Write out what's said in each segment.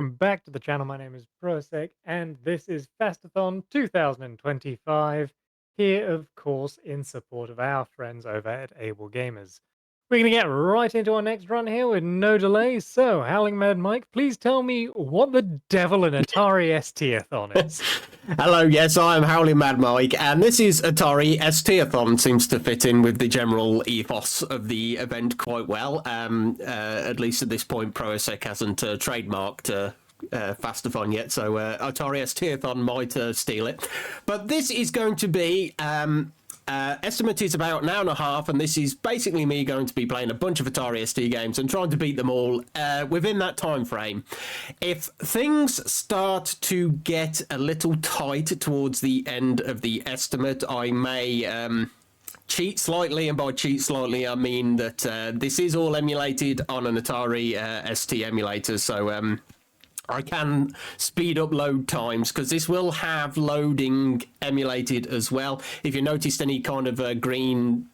Welcome back to the channel. My name is Prosec, and this is FAST-ATHON 2025, here, of course, in support of our friends over at Able Gamers. We're going to get right into our next run here with no delay. So, Howling Mad Mike, please tell me what the devil an Atari ST-Athon is. Hello, yes, I am Howling Mad Mike, and this is Atari ST-Athon. Seems to fit in with the general ethos of the event quite well. At least at this point, Prosec hasn't trademarked FAST-ATHON yet, so Atari ST-Athon might steal it. But this is going to be... estimate is about an hour and a half, and this is basically me going to be playing a bunch of Atari ST games and trying to beat them all within that time frame. If things start to get a little tight towards the end of the estimate, I may cheat slightly, and by cheat slightly I mean that this is all emulated on an Atari ST emulator, so I can speed up load times because this will have loading emulated as well. If you noticed any kind of green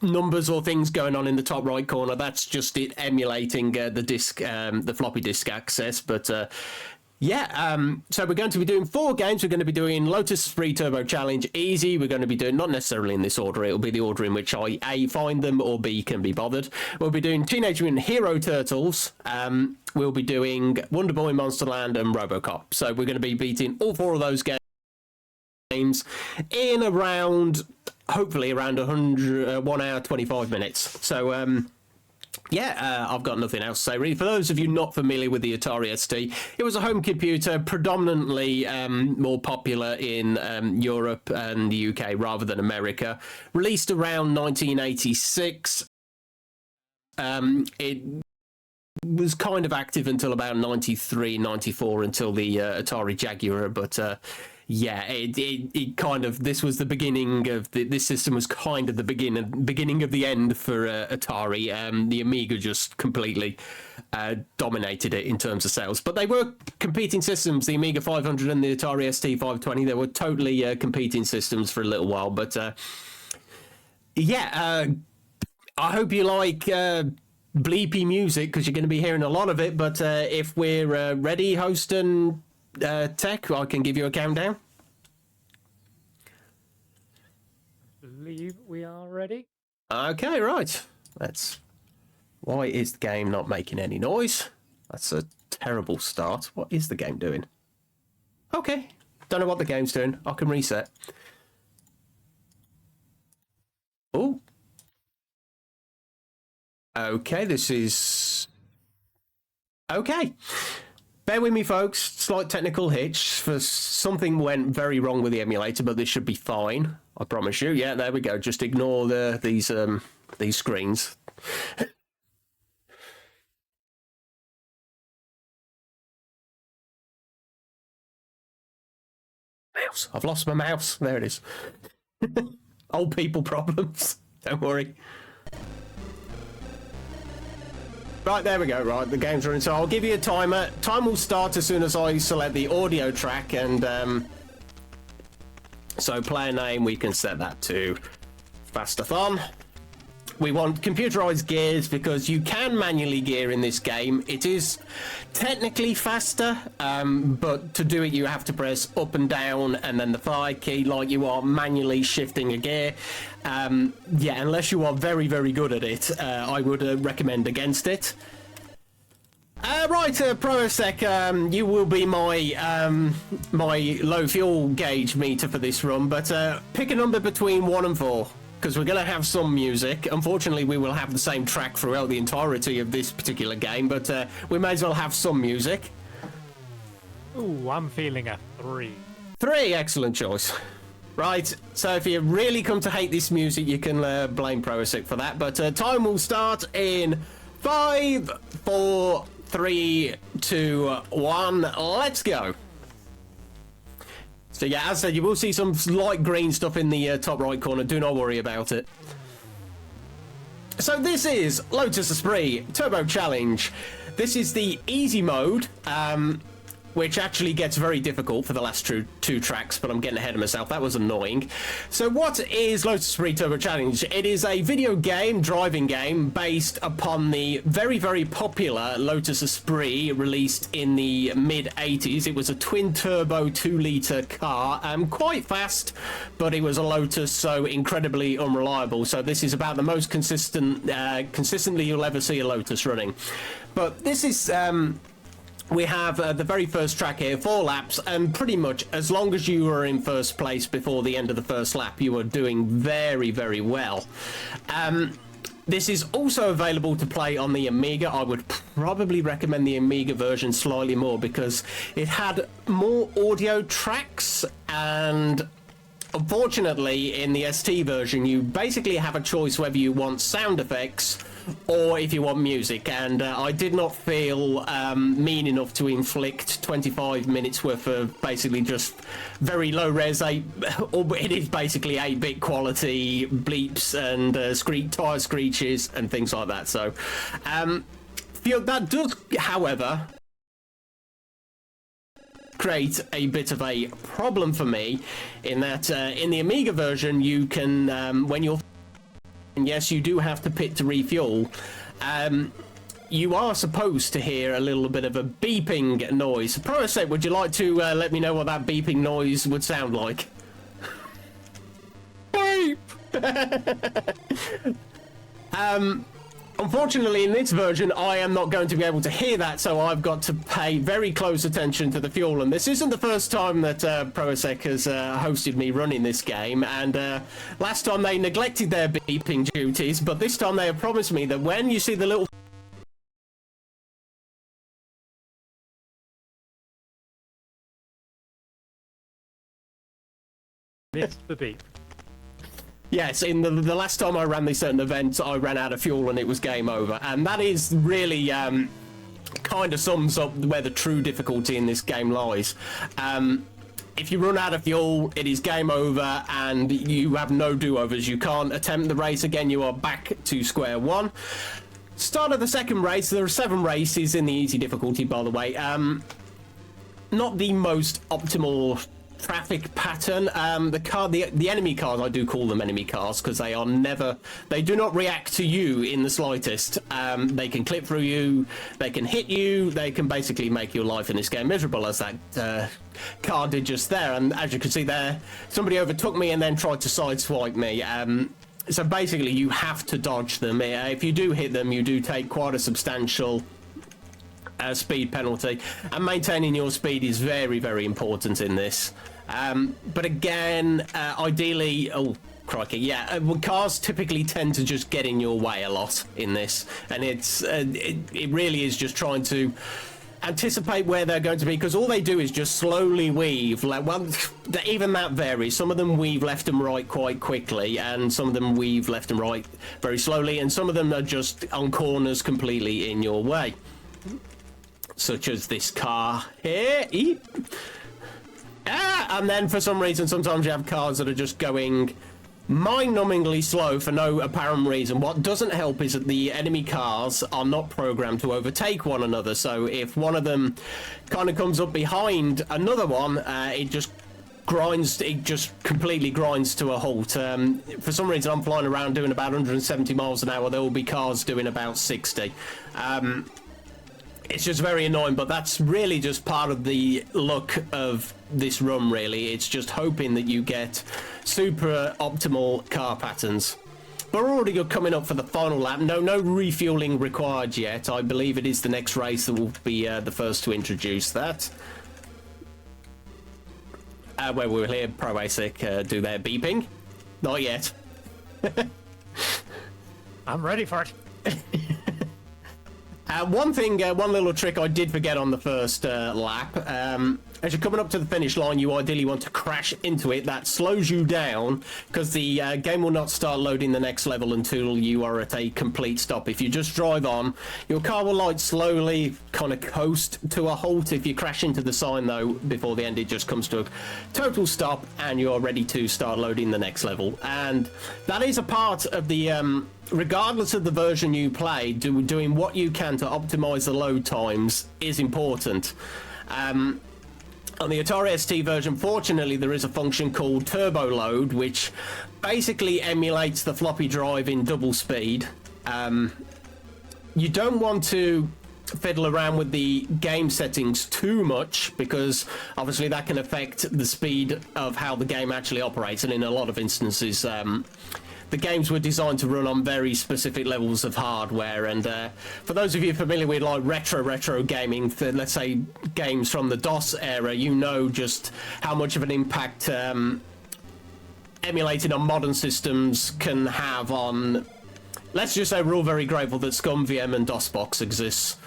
numbers or things going on in the top right corner, that's just it emulating the disk, the floppy disk access. But so we're going to be doing 4 games. We're going to be doing Lotus Esprit Turbo Challenge Easy. We're going to be doing, not necessarily in this order, it'll be the order in which I A, find them, or B, can be bothered. We'll be doing Teenage Mutant Hero Turtles. We'll be doing Wonder Boy, Monster Land, and RoboCop. So we're going to be beating all 4 of those games in around, hopefully around 1 hour, 25 minutes. So, I've got nothing else to say really. For those of you not familiar with the Atari ST, it was a home computer, predominantly more popular in Europe and the UK rather than America. Released around 1986. It was kind of active until about 93, 94, until the Atari Jaguar, but it kind of, this was the beginning of this system was kind of the beginning of the end for Atari. The Amiga just completely dominated it in terms of sales, but they were competing systems. The Amiga 500 and the Atari ST 520, they were totally competing systems for a little while. But I hope you like bleepy music, because you're going to be hearing a lot of it. But if we're ready, host and Tech, I can give you a countdown. Believe we are ready. Okay, right. Why is the game not making any noise? That's a terrible start. What is the game doing? Okay, don't know what the game's doing. I can reset. Oh. Okay, this is... Okay. Bear with me, folks. Slight technical hitch. For something went very wrong with the emulator, but this should be fine. I promise you. Yeah, there we go. Just ignore these screens. Mouse. I've lost my mouse. There it is. Old people problems. Don't worry. Right, there we go. Right, the game's running. So I'll give you a timer. Time will start as soon as I select the audio track, and so player name, we can set that to FAST-ATHON. We want computerized gears because you can manually gear in this game. It is technically faster, but to do it you have to press up and down and then the 5 key like you are manually shifting a gear. Unless you are very, very good at it, I would recommend against it. Prosec, you will be my my low fuel gauge meter for this run, but pick a number between 1 and 4. Because we're going to have some music. Unfortunately, we will have the same track throughout the entirety of this particular game, but we may as well have some music. Ooh, I'm feeling a 3. 3, excellent choice. Right, so if you really come to hate this music, you can blame Prosec for that, but time will start in 5, 4, 3, 2, 1, let's go. So yeah, as I said, you will see some light green stuff in the top right corner. Do not worry about it. So this is Lotus Esprit Turbo Challenge. This is the easy mode. which actually gets very difficult for the last two tracks, but I'm getting ahead of myself. That was annoying. So what is Lotus Esprit Turbo Challenge? It is a video game, driving game, based upon the very, very popular Lotus Esprit, released in the mid-80s. It was a twin-turbo 2-litre car, quite fast, but it was a Lotus, so incredibly unreliable. So this is about the most consistently you'll ever see a Lotus running. But this is... we have the very first track here, 4 laps, and pretty much as long as you were in first place before the end of the first lap, you were doing very, very well. This is also available to play on the Amiga. I would probably recommend the Amiga version slightly more because it had more audio tracks, and unfortunately in the ST version you basically have a choice whether you want sound effects or if you want music, and I did not feel mean enough to inflict 25 minutes worth of basically just very low res 8, or it is basically 8-bit quality bleeps and tire screeches and things like that. So that does, however, create a bit of a problem for me in that in the Amiga version you can when you're, and yes, you do have to pit to refuel. You are supposed to hear a little bit of a beeping noise. Prosec, would you like to let me know what that beeping noise would sound like? Beep! Unfortunately, in this version, I am not going to be able to hear that, so I've got to pay very close attention to the fuel. And this isn't the first time that Prosec has hosted me running this game, and last time they neglected their beeping duties, but this time they have promised me that when you see the little... Missed the beep. Yes, in the last time I ran this certain event, I ran out of fuel and it was game over. And that is really kind of sums up where the true difficulty in this game lies. If you run out of fuel, it is game over and you have no do-overs. You can't attempt the race again. You are back to square one. Start of the second race. There are 7 races in the easy difficulty, by the way. Not the most optimal traffic pattern. The enemy cars, I do call them enemy cars because they do not react to you in the slightest. They can clip through you, they can hit you, they can basically make your life in this game miserable, as that car did just there. And as you can see there, somebody overtook me and then tried to sideswipe me. So basically you have to dodge them. If you do hit them, you do take quite a substantial speed penalty, and maintaining your speed is very, very important in this. But again, ideally, oh crikey, yeah, cars typically tend to just get in your way a lot in this, and it really is just trying to anticipate where they're going to be, because all they do is just slowly weave. Like, well, even that varies. Some of them weave left and right quite quickly, and some of them weave left and right very slowly, and some of them are just on corners completely in your way, such as this car here. And then for some reason, sometimes you have cars that are just going mind-numbingly slow for no apparent reason. What doesn't help is that the enemy cars are not programmed to overtake one another. So if one of them kind of comes up behind another one, it just completely grinds to a halt. For some reason, I'm flying around doing about 170 miles an hour. There will be cars doing about 60. It's just very annoying, but that's really just part of the look of this run, really. It's just hoping that you get super optimal car patterns. But we're already coming up for the final lap. No refueling required yet. I believe it is the next race that will be the first to introduce that. Where we'll hear ProAsic do their beeping. Not yet. I'm ready for it. One little trick I did forget on the first lap. As you're coming up to the finish line, you ideally want to crash into it. That slows you down because the game will not start loading the next level until you are at a complete stop. If you just drive on, your car will like slowly kind of coast to a halt. If you crash into the sign though, before the end, it just comes to a total stop and you're ready to start loading the next level. And that is a part of the regardless of the version you play, doing what you can to optimize the load times is important. On the Atari ST version, fortunately, there is a function called turbo load, which basically emulates the floppy drive in double speed. You don't want to fiddle around with the game settings too much, because obviously that can affect the speed of how the game actually operates, and in a lot of instances the games were designed to run on very specific levels of hardware. And for those of you familiar with like retro gaming, let's say games from the DOS era, you know just how much of an impact emulating on modern systems can have on. Let's just say we're all very grateful that ScumVM and DOSBox exists.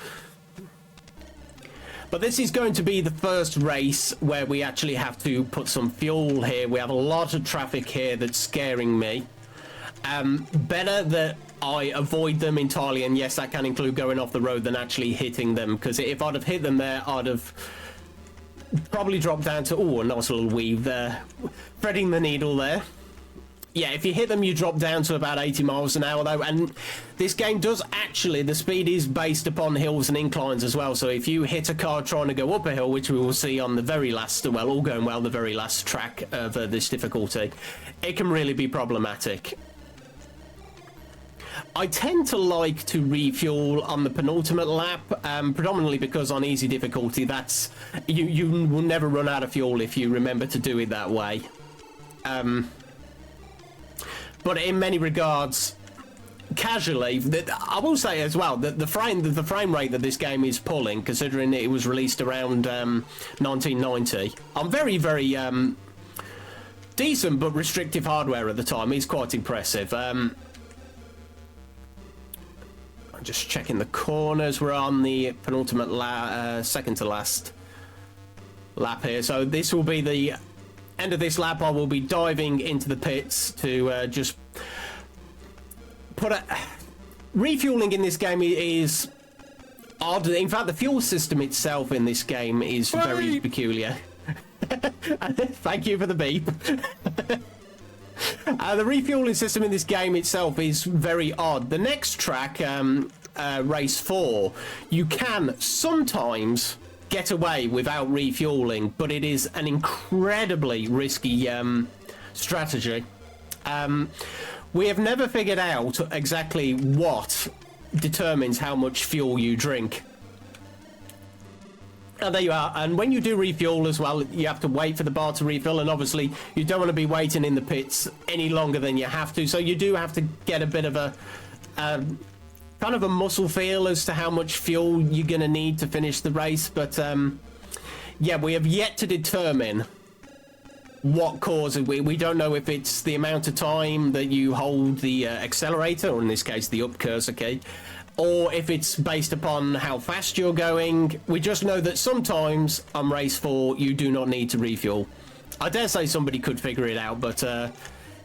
But this is going to be the first race where we actually have to put some fuel here. We have a lot of traffic here that's scaring me. Better that I avoid them entirely, and yes, that can include going off the road, than actually hitting them, because if I'd have hit them there, I'd have probably dropped down to, oh, a nice little weave there. Threading the needle there. Yeah, if you hit them, you drop down to about 80 miles an hour, though. And this game does actually, the speed is based upon hills and inclines as well. So if you hit a car trying to go up a hill, which we will see on the very last, well, all going well, the very last track of this difficulty, it can really be problematic. I tend to like to refuel on the penultimate lap, predominantly because on easy difficulty, that's you will never run out of fuel if you remember to do it that way. But in many regards, casually, I will say as well that the frame rate that this game is pulling, considering it was released around 1990, on very, very decent but restrictive hardware at the time, is quite impressive. I'm just checking the corners. We're on the penultimate second to last lap here, so this will be the end of this lap. I will be diving into the pits to just put a... Refueling in this game is odd. In fact, the fuel system itself in this game is very peculiar. Thank you for the beep. The refueling system in this game itself is very odd. The next track, race 4, you can sometimes get away without refueling, but it is an incredibly risky strategy. We have never figured out exactly what determines how much fuel you drink. And there you are. And when you do refuel as well, you have to wait for the bar to refill, and obviously you don't want to be waiting in the pits any longer than you have to, so you do have to get a bit of a kind of a muscle feel as to how much fuel you're going to need to finish the race. But yeah, we have yet to determine what causes. We don't know if it's the amount of time that you hold the accelerator, or in this case the up cursor key, or if it's based upon how fast you're going. We just know that sometimes on race 4 you do not need to refuel. I dare say somebody could figure it out, but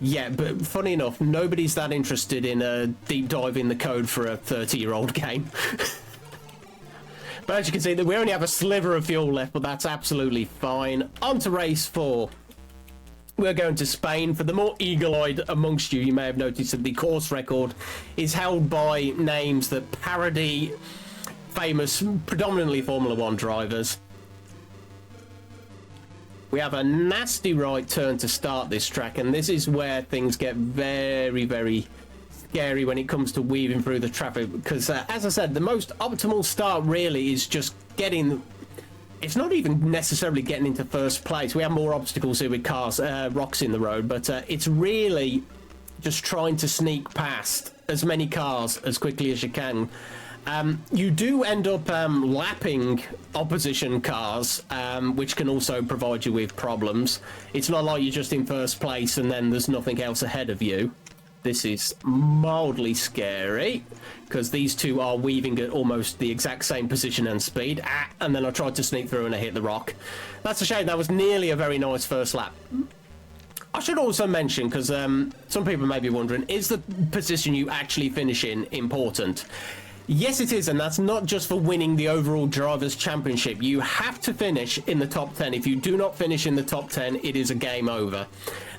yeah, but funny enough, nobody's that interested in a deep dive in the code for a 30-year-old game. But as you can see, that we only have a sliver of fuel left, but that's absolutely fine. On to race 4. We're going to Spain. For the more eagle-eyed amongst you, you may have noticed that the course record is held by names that parody famous, predominantly Formula 1 drivers. We have a nasty right turn to start this track, and this is where things get very, very scary when it comes to weaving through the traffic, because as I said, the most optimal start really is just getting... It's not even necessarily getting into first place. We have more obstacles here with cars, rocks in the road, but it's really just trying to sneak past as many cars as quickly as you can. You do end up lapping opposition cars, which can also provide you with problems. It's not like you're just in first place and then there's nothing else ahead of you. This is mildly scary, because these two are weaving at almost the exact same position and speed. And then I tried to sneak through and I hit the rock. That's a shame. That was nearly a very nice first lap. I should also mention, because some people may be wondering, is the position you actually finish in important? Yes, it is, and that's not just for winning the overall Drivers' Championship. You have to finish in the top 10. If you do not finish in the top 10, it is a game over.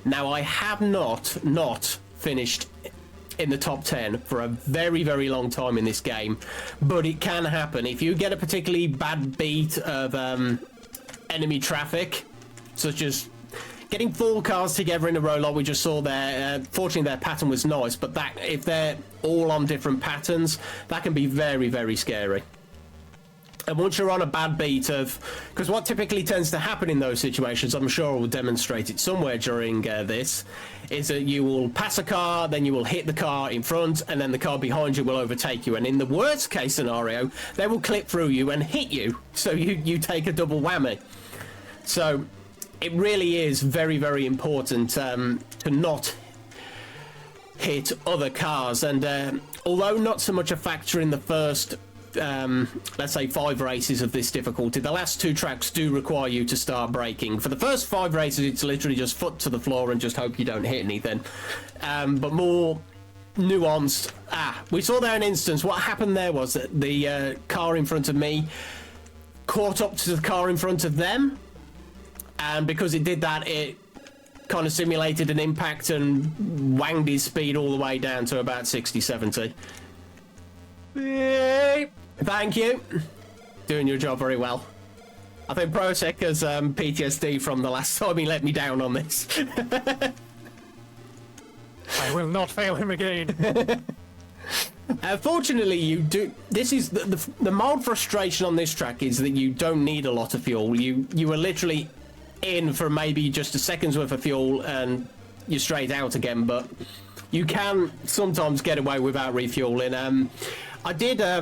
Now, I have not finished in the top 10 for a very, very long time in this game, but it can happen. If you get a particularly bad beat of enemy traffic, such as getting 4 cars together in a row like we just saw there, fortunately their pattern was nice, but that if they're all on different patterns, that can be very, very scary. And once you're on a bad beat of... Because what typically tends to happen in those situations, I'm sure I will demonstrate it somewhere during this, is that you will pass a car, then you will hit the car in front, and then the car behind you will overtake you. And in the worst case scenario, they will clip through you and hit you. So you take a double whammy. So it really is very, very important to not hit other cars. And although not so much a factor in the first... let's say 5 races of this difficulty, the last 2 tracks do require you to start braking. For the first 5 races, it's literally just foot to the floor and just hope you don't hit anything. But more nuanced. We saw there an instance. What happened there was that the car in front of me caught up to the car in front of them, and because it did that, it kind of simulated an impact and wanged his speed all the way down to about 60-70. Thank you. Doing your job very well. I think Prosek has PTSD from the last time he let me down on this. I will not fail him again. Fortunately, you do. This is the mild frustration on this track is that you don't need a lot of fuel. You are literally in for maybe just a second's worth of fuel and you're straight out again. But you can sometimes get away without refueling. I did a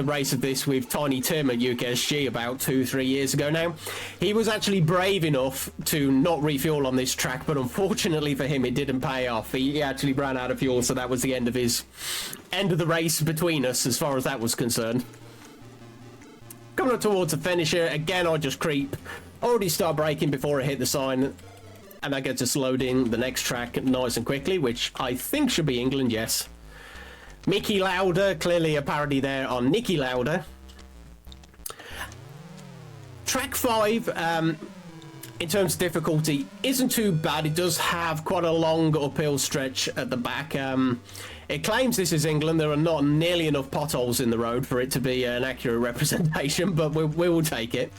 race of this with Tiny Tim at UKSG about 2-3 years ago now. He was actually brave enough to not refuel on this track, but unfortunately for him, it didn't pay off. He actually ran out of fuel, so that was the end of the race between us as far as that was concerned. Coming up towards the finisher, again, I just creep. Already start braking before I hit the sign, and I get to slow down the next track nice and quickly, which I think should be England, yes. Mickey Lauder, clearly a parody there on Nicky Lauder. Track 5, in terms of difficulty, isn't too bad. It does have quite a long uphill stretch at the back. It claims this is England. There are not nearly enough potholes in the road for it to be an accurate representation, but we will take it.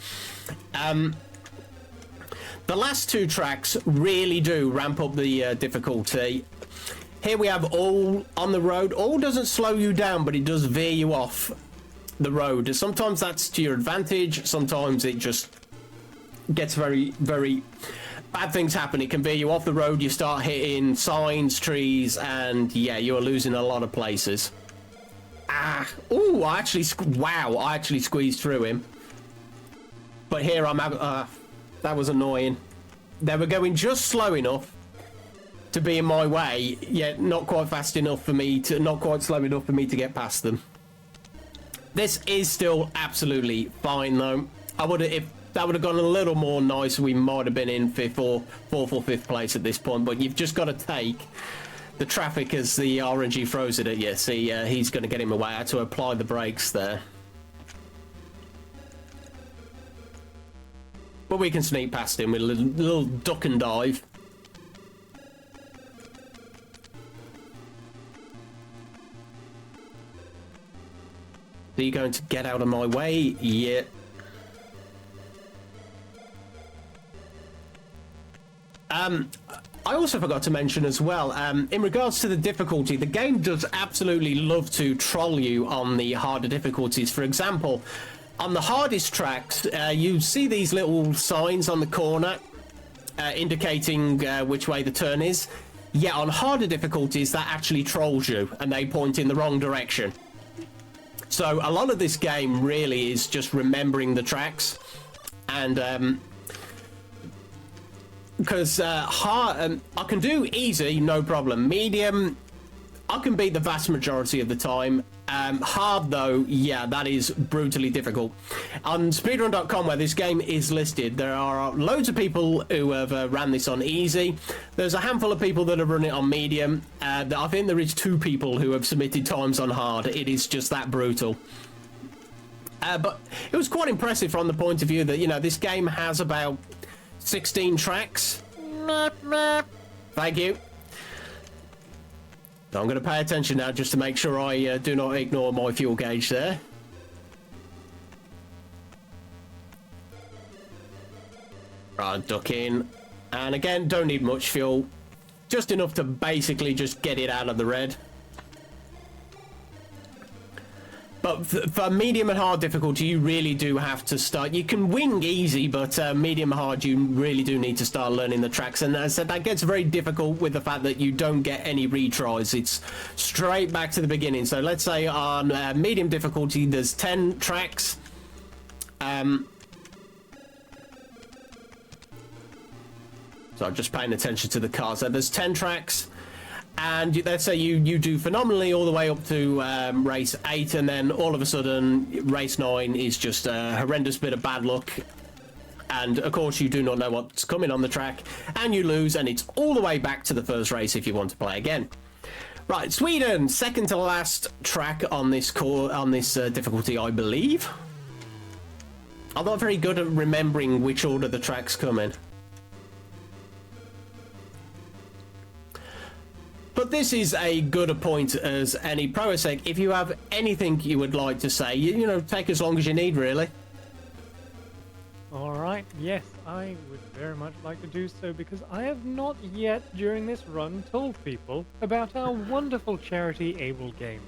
The last 2 tracks really do ramp up the difficulty. Here we have all on the road. All doesn't slow you down, but it does veer you off the road. Sometimes that's to your advantage. Sometimes it just gets very, very bad things happen. It can veer you off the road. You start hitting signs, trees, and yeah, you're losing a lot of places. Oh, I actually squeezed through him. But here I'm out. That was annoying. They were going just slow enough to be in my way, yet not quite fast enough for me to, not quite slow enough for me to get past them. This is still absolutely fine though. If that would have gone a little more nice, we might have been in 5th or 4th or 5th place at this point, but you've just got to take the traffic as the RNG throws it at you. See, he's going to get him away. I had to apply the brakes there. But we can sneak past him with a little duck and dive. Are you going to get out of my way? Yeah. I also forgot to mention as well, in regards to the difficulty, the game does absolutely love to troll you on the harder difficulties. For example, on the hardest tracks, you see these little signs on the corner indicating which way the turn is. Yet on harder difficulties, that actually trolls you and they point in the wrong direction. So a lot of this game really is just remembering the tracks, and because hard, I can do easy, no problem. Medium, I can beat the vast majority of the time. Hard though, yeah, that is brutally difficult. On speedrun.com, where this game is listed, there are loads of people who have ran this on easy. There's a handful of people that have run it on medium. I think there is 2 people who have submitted times on hard. It is just that brutal. But it was quite impressive from the point of view that, you know, this game has about 16 tracks. Thank you. I'm going to pay attention now just to make sure I do not ignore my fuel gauge there. Right, duck in. And again, don't need much fuel. Just enough to basically just get it out of the red. But for medium and hard difficulty, you really do have to start. You can wing easy, but medium and hard, you really do need to start learning the tracks. And as I said, that gets very difficult with the fact that you don't get any retries. It's straight back to the beginning. So let's say on medium difficulty, there's 10 tracks. So I'm just paying attention to the car. So there's 10 tracks. And let's say you do phenomenally all the way up to race 8, and then all of a sudden race 9 is just a horrendous bit of bad luck. And of course you do not know what's coming on the track, and you lose, and it's all the way back to the first race if you want to play again. Right, Sweden, second to last track on this difficulty, I believe. I'm not very good at remembering which order the tracks come in. But this is a good a point as any. Prosec, if you have anything you would like to say, you know, take as long as you need, really. Alright, yes, I would very much like to do so because I have not yet during this run told people about our wonderful charity Able Gamers.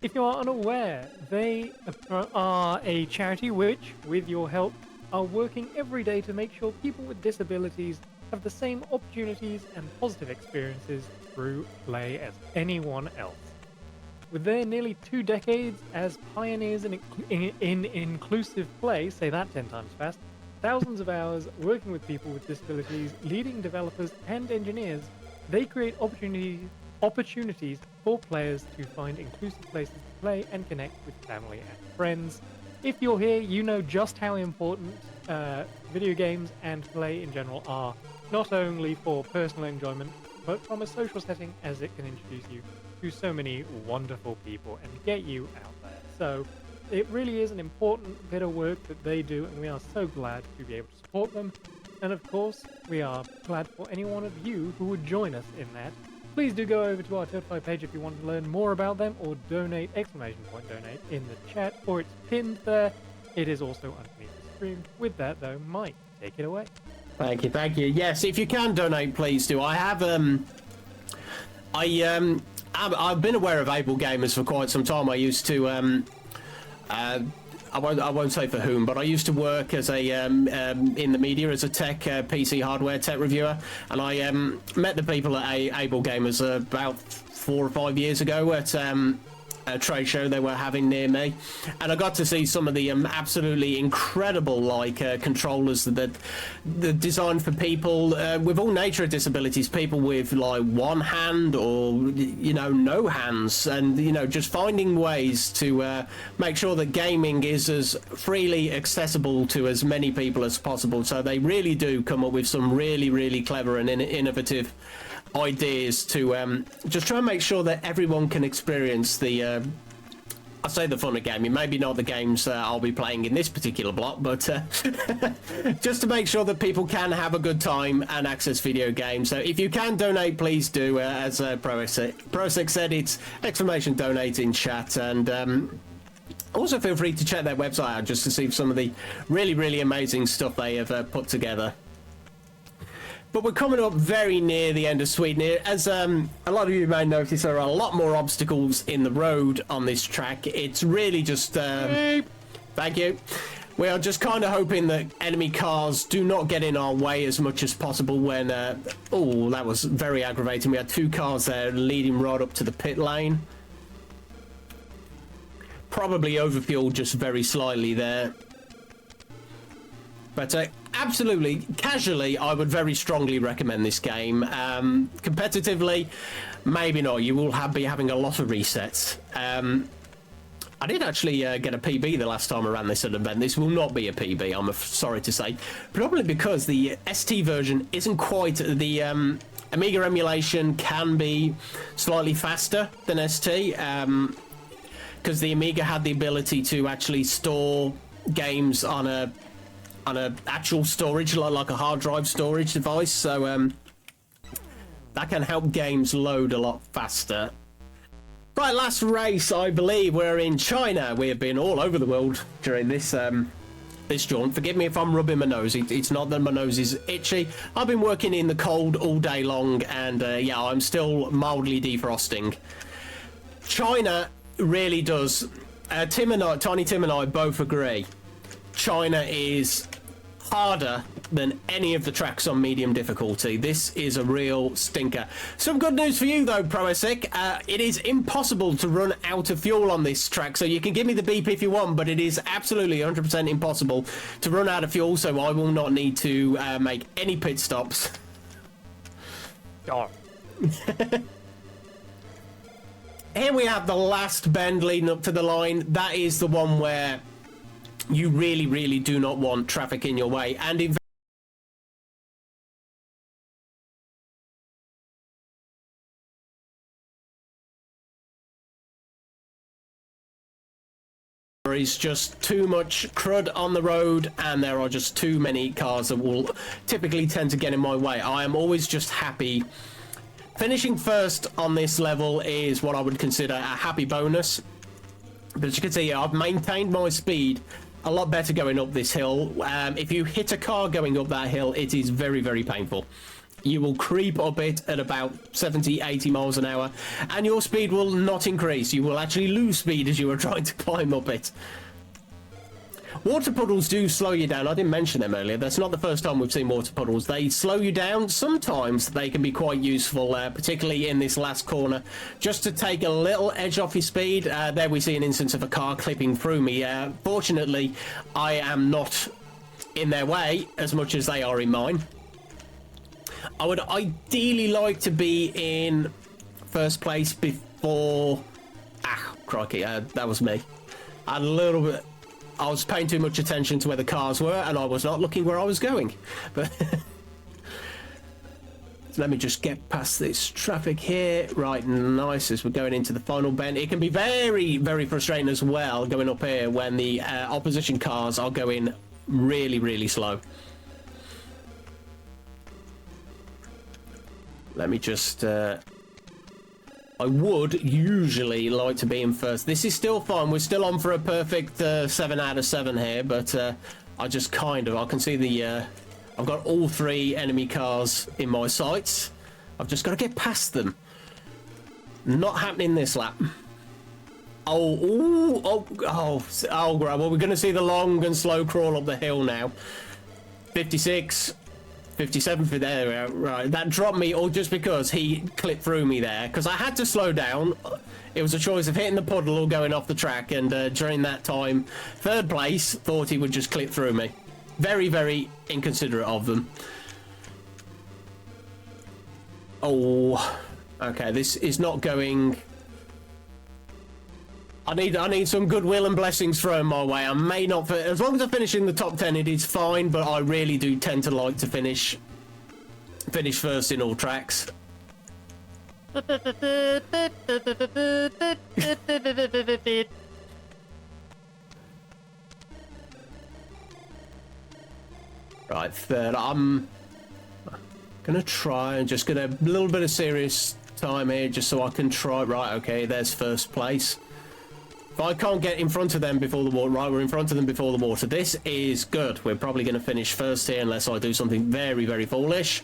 If you are unaware, they are a charity which, with your help, are working every day to make sure people with disabilities have the same opportunities and positive experiences through play as anyone else. With their nearly 2 decades as pioneers in inclusive play, say that 10 times fast, thousands of hours working with people with disabilities, leading developers and engineers, they create opportunities for players to find inclusive places to play and connect with family and friends. If you're here, you know just how important video games and play in general are, not only for personal enjoyment, but from a social setting, as it can introduce you to so many wonderful people and get you out there. So it really is an important bit of work that they do, and we are so glad to be able to support them. And of course, we are glad for any one of you who would join us in that. Please do go over to our Certified page if you want to learn more about them, or donate, ! Donate, in the chat, or it's pinned there. It is also underneath the stream. With that though, Mike, take it away. Thank you, thank you. Yes, if you can donate, please do. I have I've been aware of Able Gamers for quite some time. I used to I won't say for whom, but I used to work as a in the media as a tech PC hardware tech reviewer, and I met the people at Able Gamers about 4 or 5 years ago at a trade show they were having near me, and I got to see some of the absolutely incredible controllers that designed for people with all nature of disabilities, people with like one hand or no hands, and just finding ways to make sure that gaming is as freely accessible to as many people as possible. So they really do come up with some really clever and innovative ideas to just try and make sure that everyone can experience the I say the fun of gaming, maybe not the games I'll be playing in this particular block, but just to make sure that people can have a good time and access video games. So if you can donate, please do. As Prosec said, it's !donate in chat, and also feel free to check their website out just to see some of the really amazing stuff they have put together. But we're coming up very near the end of Sweden here. As a lot of you may notice, there are a lot more obstacles in the road on this track. It's really just... thank you. We are just kind of hoping that enemy cars do not get in our way as much as possible when... oh, that was very aggravating. We had 2 cars there leading right up to the pit lane. Probably overfueled just very slightly there. But absolutely, casually, I would very strongly recommend this game. Competitively, maybe not. You will be having a lot of resets. I did actually get a PB the last time I ran this at an event. This will not be a PB, I'm sorry to say. Probably because the ST version isn't quite... The Amiga emulation can be slightly faster than ST. Because the Amiga had the ability to actually store games on a actual storage, like a hard drive storage device. So That can help games load a lot faster. Right, last race, I believe we're in China. We have been all over the world during this this jaunt. Forgive me if I'm rubbing my nose. It's not that my nose is itchy. I've been working in the cold all day long, and yeah, I'm still mildly defrosting. China really does. Tiny Tim and I both agree. China is harder than any of the tracks on medium difficulty. This is a real stinker. Some good news for you though, Proesic. It is impossible to run out of fuel on this track, so you can give me the beep if you want, but it is absolutely 100% impossible to run out of fuel, so I will not need to make any pit stops. Oh. Here we have the last bend leading up to the line. That is the one where you really do not want traffic in your way, and in there is just too much crud on the road, and there are just too many cars that will typically tend to get in my way. I am always just happy. Finishing first on this level is what I would consider a happy bonus. But as you can see, I've maintained my speed a lot better going up this hill. If you hit a car going up that hill, it is very painful. You will creep up it at about 70-80 miles an hour, and your speed will not increase. You will actually lose speed as you are trying to climb up it. Water puddles do slow you down. I didn't mention them earlier. That's not the first time we've seen water puddles. They slow you down. Sometimes they can be quite useful, particularly in this last corner, just to take a little edge off your speed. There we see an instance of a car clipping through me. Fortunately, I am not in their way as much as they are in mine. I would ideally like to be in first place before... Ah, crikey, that was me. I was paying too much attention to where the cars were, and I was not looking where I was going. But so let me just get past this traffic here. Right, nice, as we're going into the final bend. It can be very frustrating as well going up here when the opposition cars are going really slow. Let me just... I would usually like to be in first. This is still fine. We're still on for a perfect 7 out of 7 here, but I just I can see the... I've got all 3 enemy cars in my sights. I've just got to get past them. Not happening this lap. Oh, well, we're going to see the long and slow crawl up the hill now. 56... 57 for there, right? That dropped me all just because he clipped through me there, because I had to slow down. It was a choice of hitting the puddle or going off the track, and during that time, third place thought he would just clip through me. Very inconsiderate of them. Oh, okay, this is not going... I need some goodwill and blessings thrown my way. I may not... As long as I finish in the top 10, it is fine, but I really do tend to like to finish first in all tracks. Right, third. I'm gonna try and just get a little bit of serious time here just so I can try... Right, okay, there's first place. If I can't get in front of them before the water... Right, we're in front of them before the water. This is good. We're probably going to finish first here unless I do something very foolish.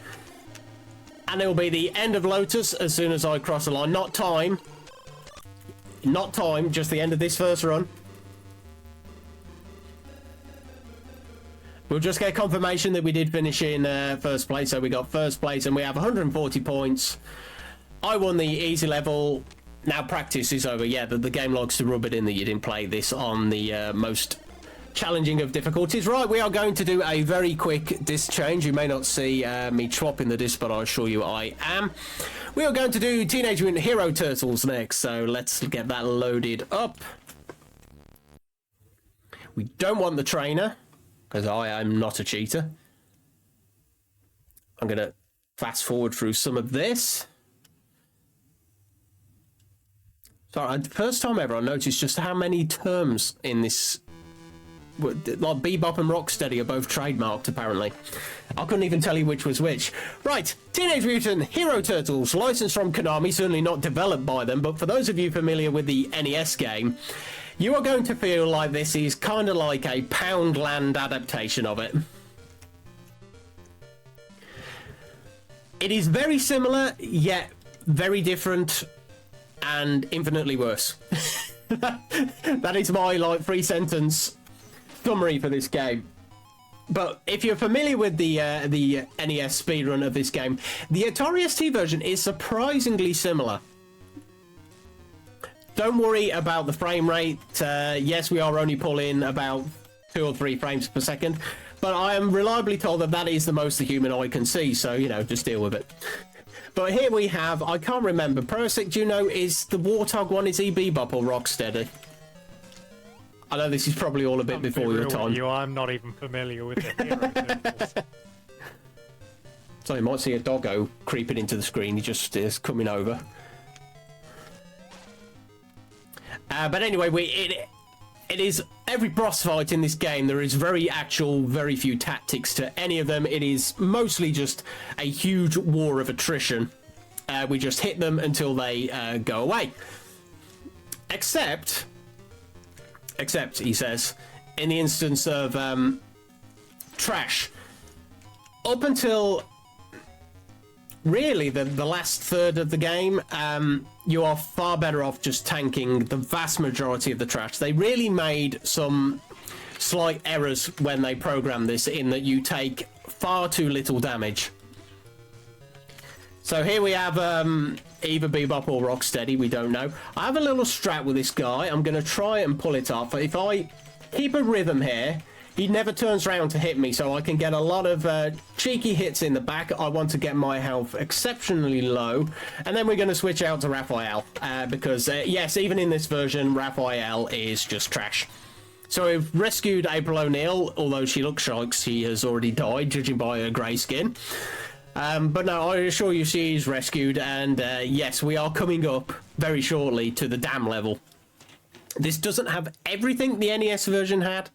And it will be the end of Lotus as soon as I cross the line. Not time. Not time, just the end of this first run. We'll just get confirmation that we did finish in first place. So we got first place and we have 140 points. I won the easy level. Now practice is over. Yeah, the game likes to rub it in that you didn't play this on the most challenging of difficulties. Right, we are going to do a very quick disc change. You may not see me swapping the disc, but I assure you I am. We are going to do Teenage Mutant Hero Turtles next, so let's get that loaded up. We don't want the trainer, because I am not a cheater. I'm going to fast forward through some of this. Sorry, first time ever I noticed just how many terms in this like Bebop and Rocksteady are both trademarked, apparently. I couldn't even tell you which was which. Right, Teenage Mutant Hero Turtles, licensed from Konami, certainly not developed by them, but for those of you familiar with the NES game, you are going to feel like this is kind of like a Poundland adaptation of it. It is very similar, yet very different and infinitely worse. That is my like 3-sentence summary for this game. But if you're familiar with the NES speedrun of this game, the Atari ST version is surprisingly similar. Don't worry about the frame rate. Yes, we are only pulling about 2 or 3 frames per second, but I am reliably told that that is the most the human eye can see, so, you know, just deal with it. But here we have, I can't remember, Prosek, do you know, is the Warthog one, is he Bebop or Rocksteady? I know this is probably all a bit before your time. I'm not even familiar with the Hero Turtles. So you might see a doggo creeping into the screen, he just is coming over. But anyway, it is every boss fight in this game. There is very few tactics to any of them. It is mostly just a huge war of attrition. We just hit them until they go away. Except, he says, in the instance of trash. Up until really the last third of the game, you are far better off just tanking the vast majority of the trash. They really made some slight errors when they programmed this, in that you take far too little damage. So here we have either Bebop or Rocksteady, we don't know. I have a little strat with this guy. I'm going to try and pull it off. If I keep a rhythm here, he never turns around to hit me, so I can get a lot of cheeky hits in the back. I want to get my health exceptionally low. And then we're going to switch out to Raphael, because, yes, even in this version, Raphael is just trash. So we've rescued April O'Neil, although she looks like she has already died, judging by her grey skin. But no, I assure you she's rescued, and yes, we are coming up very shortly to the dam level. This doesn't have everything the NES version had,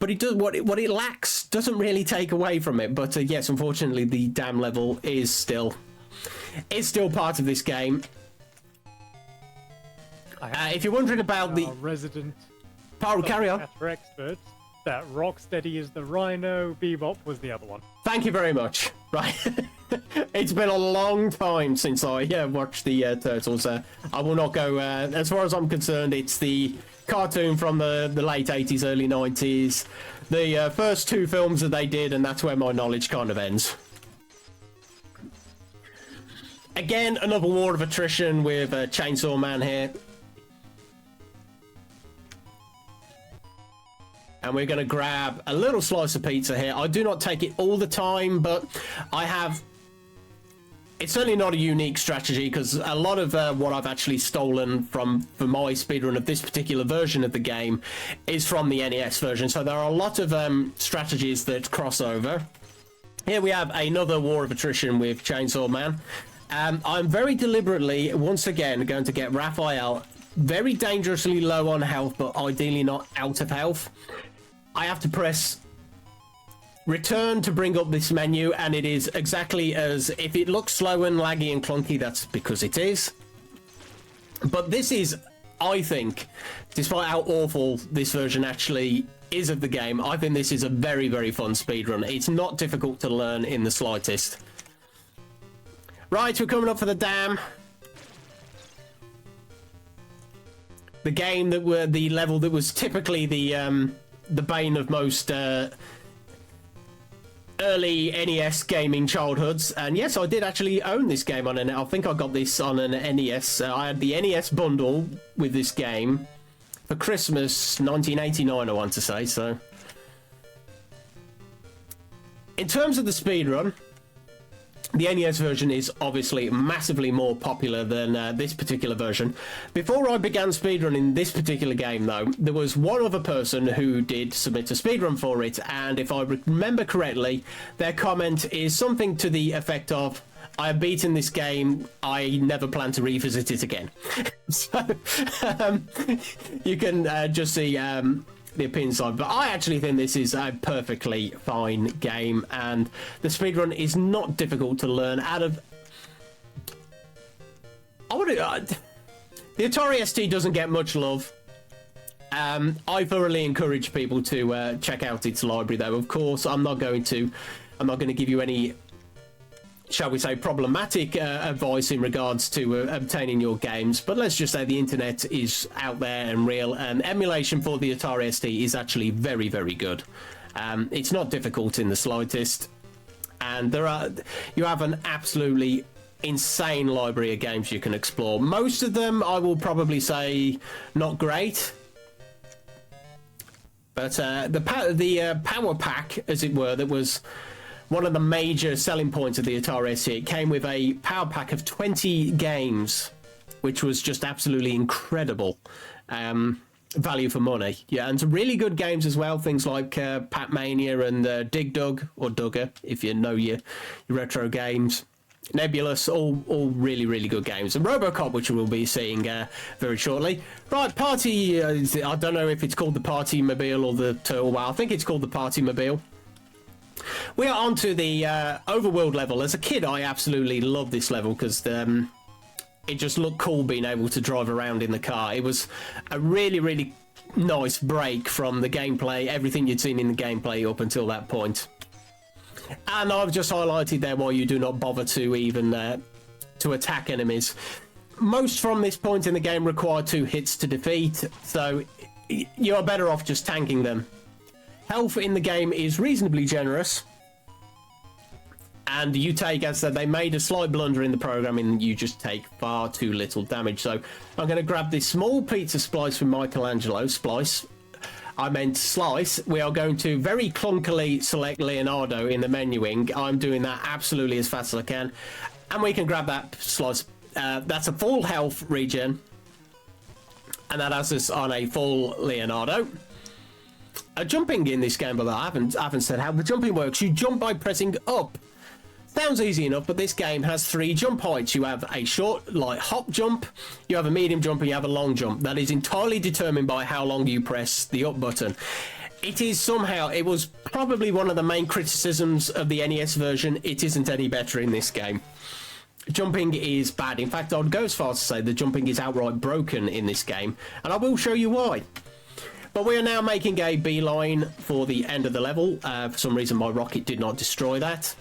but it does what it lacks doesn't really take away from it. But yes, unfortunately, the dam level is still part of this game. If you're wondering about the resident carry on. Expert, that Rocksteady is the Rhino, Bebop was the other one. Thank you very much. Right, it's been a long time since I watched the Turtles. I will not go. As far as I'm concerned, it's the cartoon from the late 80s, early 90s. The first 2 films that they did, and that's where my knowledge kind of ends. Again, another war of attrition with Chainsaw Man here. And we're going to grab a little slice of pizza here. I do not take it all the time, but I have... It's certainly not a unique strategy, because a lot of what I've actually stolen for my speedrun of this particular version of the game is from the NES version. So there are a lot of strategies that cross over. Here we have another war of attrition with Chainsaw Man. I'm very deliberately, once again, going to get Raphael very dangerously low on health, but ideally not out of health. I have to press return to bring up this menu, and it is exactly as if it looks slow and laggy and clunky, that's because it is. But this is, I think, despite how awful this version actually is of the game, I think this is a very, very fun speedrun. It's not difficult to learn in the slightest. Right, we're coming up for the dam. The game that were the level that was typically the bane of most early NES gaming childhoods. And yes, I did actually own this game on I think I got this on an NES. I had the NES bundle with this game for Christmas 1989, I want to say. So in terms of the speedrun, the NES version is obviously massively more popular than this particular version. Before I began speedrunning this particular game, though, there was one other person who did submit a speedrun for it, and if I remember correctly, their comment is something to the effect of, I have beaten this game, I never plan to revisit it again. So, you can just see the opinion side, but I actually think this is a perfectly fine game, and the speedrun is not difficult to learn. The Atari ST doesn't get much love. I thoroughly encourage people to check out its library, though. Of course, I'm not going to give you any, shall we say, problematic advice in regards to obtaining your games, but let's just say the internet is out there and real, and emulation for the Atari ST is actually very, very good. It's not difficult in the slightest, and you have an absolutely insane library of games you can explore. Most of them, I will probably say, not great. But the power pack, as it were, that was one of the major selling points of the Atari ST. It came with a power pack of 20 games, which was just absolutely incredible value for money. Yeah, and some really good games as well. Things like Pac-Mania and Dig Dug, or Dugger, if you know your retro games. Nebulous, all really, really good games. And Robocop, which we'll be seeing very shortly. Right, Party, I don't know if it's called the Party Mobile or the Turtle. Well, I think it's called the Party Mobile. We are on to the overworld level. As a kid, I absolutely loved this level because it just looked cool being able to drive around in the car. It was a really, really nice break from the gameplay, everything you'd seen in the gameplay up until that point. And I've just highlighted there why you do not bother to even to attack enemies. Most from this point in the game require 2 hits to defeat, so you're better off just tanking them. Health in the game is reasonably generous, and you take, as I said, they made a slight blunder in the programming, and you just take far too little damage. So I'm going to grab this small pizza slice from Michelangelo. Slice. We are going to very clunkily select Leonardo in the menuing. I'm doing that absolutely as fast as I can. And we can grab that slice. That's a full health regen. And that has us on a full Leonardo. Jumping in this game, but I haven't said how the jumping works. You jump by pressing up. Sounds easy enough, but this game has 3 jump heights. You have a short, light hop jump, you have a medium jump, and you have a long jump. That is entirely determined by how long you press the up button. It was probably one of the main criticisms of the NES version. It isn't any better in this game. Jumping is bad. In fact, I would go as far as to say the jumping is outright broken in this game, and I will show you why. But we are now making a beeline for the end of the level. For some reason, my rocket did not destroy that.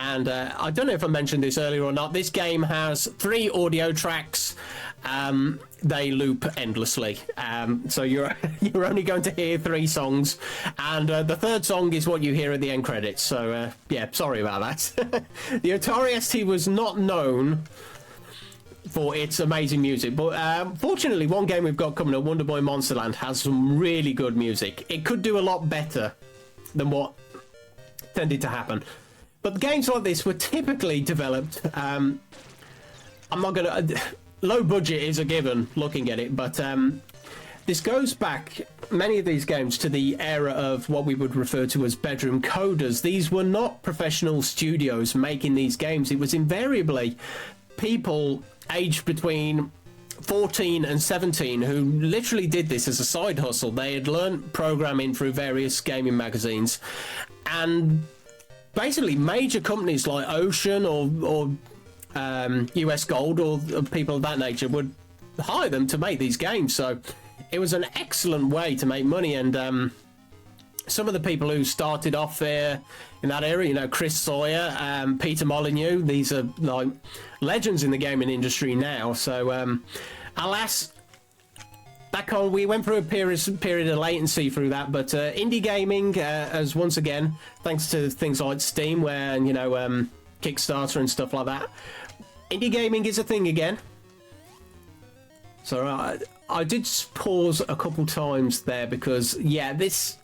And I don't know if I mentioned this earlier or not. This game has 3 audio tracks. They loop endlessly. So you're only going to hear 3 songs. And the 3rd song is what you hear at the end credits. So, yeah, sorry about that. The Atari ST was not known for its amazing music. But fortunately, one game we've got coming up, Wonder Boy Monsterland, has some really good music. It could do a lot better than what tended to happen. But games like this were typically developed, I'm not going to... Low budget is a given, looking at it, but this goes back, many of these games, to the era of what we would refer to as bedroom coders. These were not professional studios making these games. It was invariably people aged between 14 and 17 who literally did this as a side hustle. They had learned programming through various gaming magazines, and basically major companies like Ocean or US Gold or people of that nature would hire them to make these games. So it was an excellent way to make money. And some of the people who started off there in that area, you know, Chris Sawyer, Peter Molyneux, these are like legends in the gaming industry now. So alas, we went through a period of latency through that, but indie gaming has once again, thanks to things like Steam, where, you know, Kickstarter and stuff like that, indie gaming is a thing again. So I did pause a couple times there because, yeah, this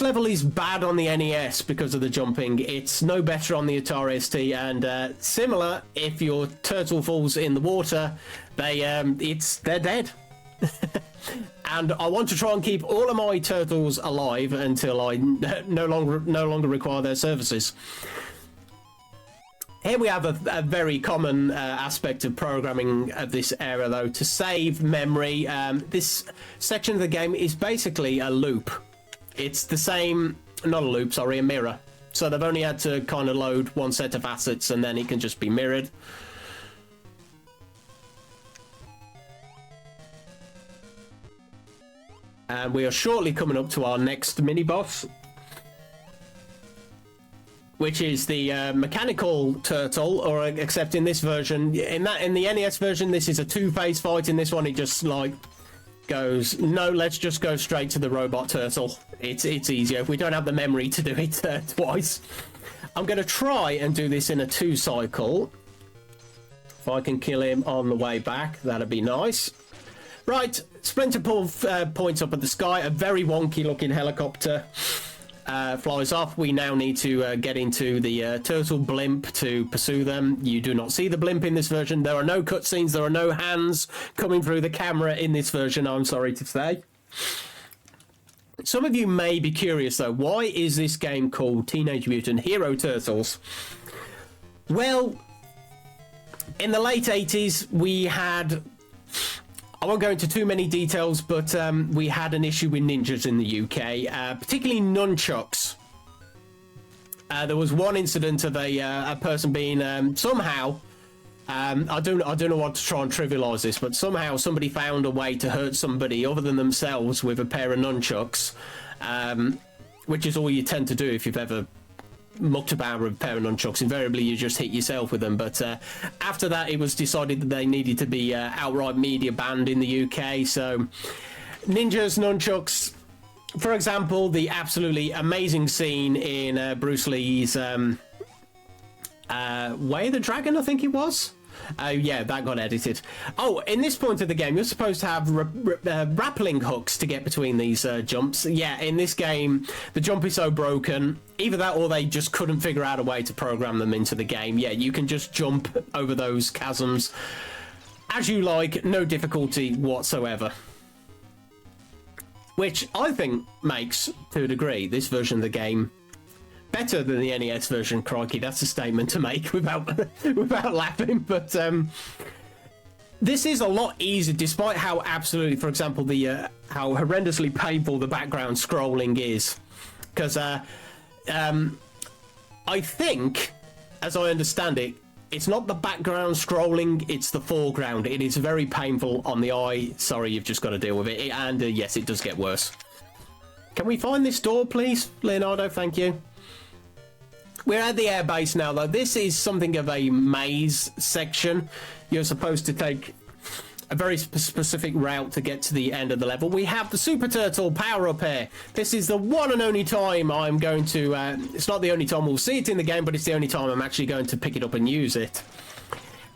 level is bad on the NES because of the jumping. It's no better on the Atari ST, and similar, if your turtle falls in the water, they're dead. And I want to try and keep all of my turtles alive until I no longer require their services. Here we have a very common aspect of programming of this era, though. To save memory, this section of the game is basically a loop. It's the same, not a loop, sorry, a mirror. So they've only had to kind of load one set of assets and then it can just be mirrored. And we are shortly coming up to our next mini-boss, which is the mechanical turtle, or except in this version, in the NES version, this is a two-phase fight. In this one, it just like goes, no, let's just go straight to the robot turtle. It's easier. We don't have the memory to do it twice. I'm going to try and do this in a 2-cycle. If I can kill him on the way back, that'd be nice. Right, Splinter points up at the sky. A very wonky-looking helicopter flies off. We now need to get into the turtle blimp to pursue them. You do not see the blimp in this version. There are no cutscenes. There are no hands coming through the camera in this version, I'm sorry to say. Some of you may be curious, though. Why is this game called Teenage Mutant Hero Turtles? Well, in the late 80s, we had... I won't go into too many details, but we had an issue with ninjas in the UK, particularly nunchucks. There was one incident of a person being somehow, I don't know what to try and trivialise this, but somehow somebody found a way to hurt somebody other than themselves with a pair of nunchucks, which is all you tend to do if you've ever mucked about with a pair of nunchucks. Invariably you just hit yourself with them, but after that it was decided that they needed to be outright media banned in the UK. So ninjas, nunchucks, for example, the absolutely amazing scene in Bruce Lee's Way of the Dragon, I think it was. Yeah, that got edited. Oh, in this point of the game, you're supposed to have grappling hooks to get between these jumps. Yeah, in this game, the jump is so broken. Either that or they just couldn't figure out a way to program them into the game. Yeah, you can just jump over those chasms as you like, no difficulty whatsoever. Which I think makes, to a degree, this version of the game better than the NES version. Crikey, that's a statement to make without laughing. But this is a lot easier, despite how absolutely, for example, the how horrendously painful the background scrolling is. Because I think, as I understand it, it's not the background scrolling, it's the foreground. It is very painful on the eye. Sorry, you've just got to deal with it. And yes, it does get worse. Can we find this door, please, Leonardo? Thank you. We're at the airbase now, though. This is something of a maze section. You're supposed to take a very specific route to get to the end of the level. We have the Super Turtle power-up here. This is the one and only time I'm going to... it's not the only time we'll see it in the game, but it's the only time I'm actually going to pick it up and use it.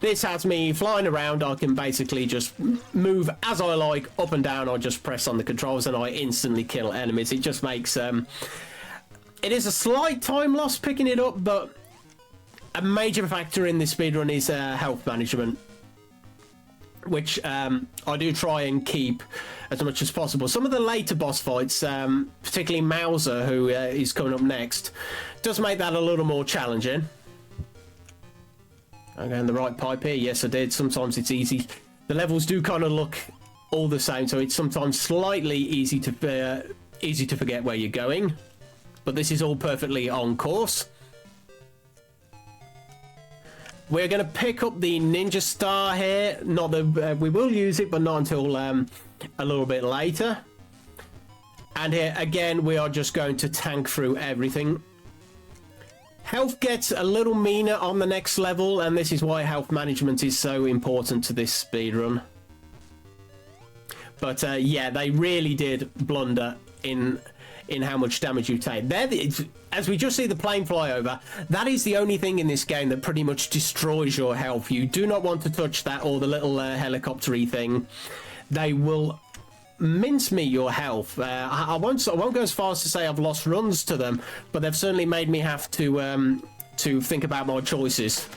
This has me flying around. I can basically just move as I like, up and down. I just press on the controls and I instantly kill enemies. It just makes... it is a slight time loss picking it up, but a major factor in this speedrun is health management, which I do try and keep as much as possible. Some of the later boss fights, particularly Mauser, who is coming up next, does make that a little more challenging. I'm going the right pipe here. Yes, I did. Sometimes it's easy. The levels do kind of look all the same, so it's sometimes slightly easy to forget where you're going. But this is all perfectly on course. We're going to pick up the Ninja Star here. Not that we will use it, but not until a little bit later. And here again, we are just going to tank through everything. Health gets a little meaner on the next level, and this is why health management is so important to this speedrun. But yeah, they really did blunder in how much damage you take. As we just see the plane fly over, that is the only thing in this game that pretty much destroys your health. You do not want to touch that or the little helicopter-y thing. They will mincemeat your health. I won't go as far as to say I've lost runs to them, but they've certainly made me have to think about my choices.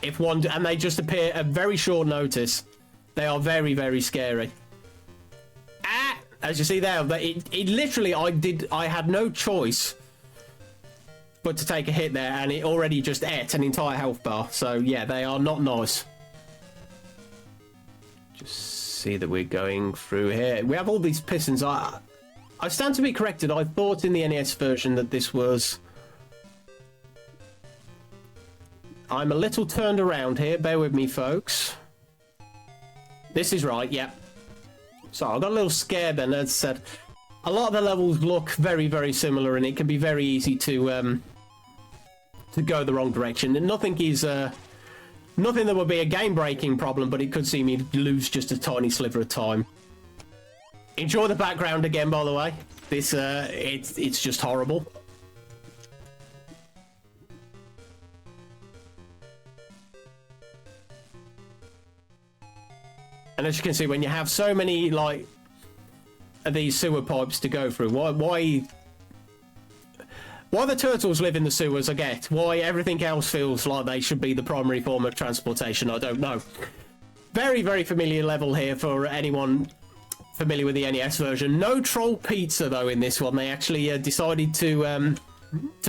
And they just appear at very short notice. They are very, very scary. As you see there, it literally, I had no choice but to take a hit there, and it already just ate an entire health bar. So yeah, they are not nice. Just see that we're going through here. We have all these pistons. I stand to be corrected. I thought in the NES version that this was... I'm a little turned around here. Bear with me, folks. This is right, yeah. So I got a little scared then. As I said, a lot of the levels look very, very similar, and it can be very easy to go the wrong direction. And nothing is nothing that would be a game-breaking problem, but it could see me lose just a tiny sliver of time. Enjoy the background again, by the way. This it's just horrible. And as you can see, when you have so many, like, of these sewer pipes to go through, why the turtles live in the sewers, I get. Why everything else feels like they should be the primary form of transportation, I don't know. Very, very familiar level here for anyone familiar with the NES version. No troll pizza, though, in this one. They actually decided to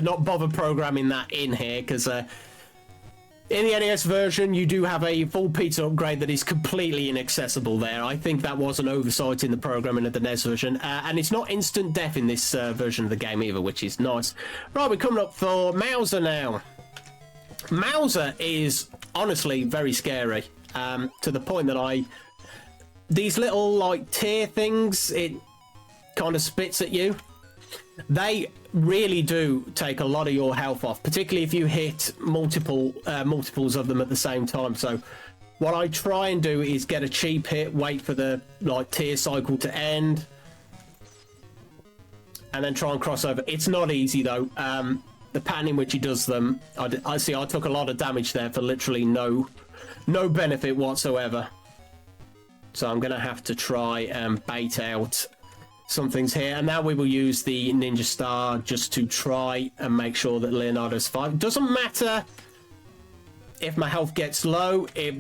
not bother programming that in here, because... in the NES version, you do have a full pizza upgrade that is completely inaccessible there. I think that was an oversight in the programming of the NES version. And it's not instant death in this version of the game either, which is nice. Right, we're coming up for Mauser now. Mauser is honestly very scary. To the point that these little, like, tear things, it kind of spits at you. They really do take a lot of your health off, particularly if you hit multiples of them at the same time. So what I try and do is get a cheap hit, wait for the, like, tier cycle to end, and then try and cross over. It's not easy, though. The pattern in which he does them, I see I took a lot of damage there for literally no benefit whatsoever. So I'm going to have to try and bait out some things here, and now we will use the Ninja Star just to try and make sure that Leonardo's fine. Doesn't matter if my health gets low, it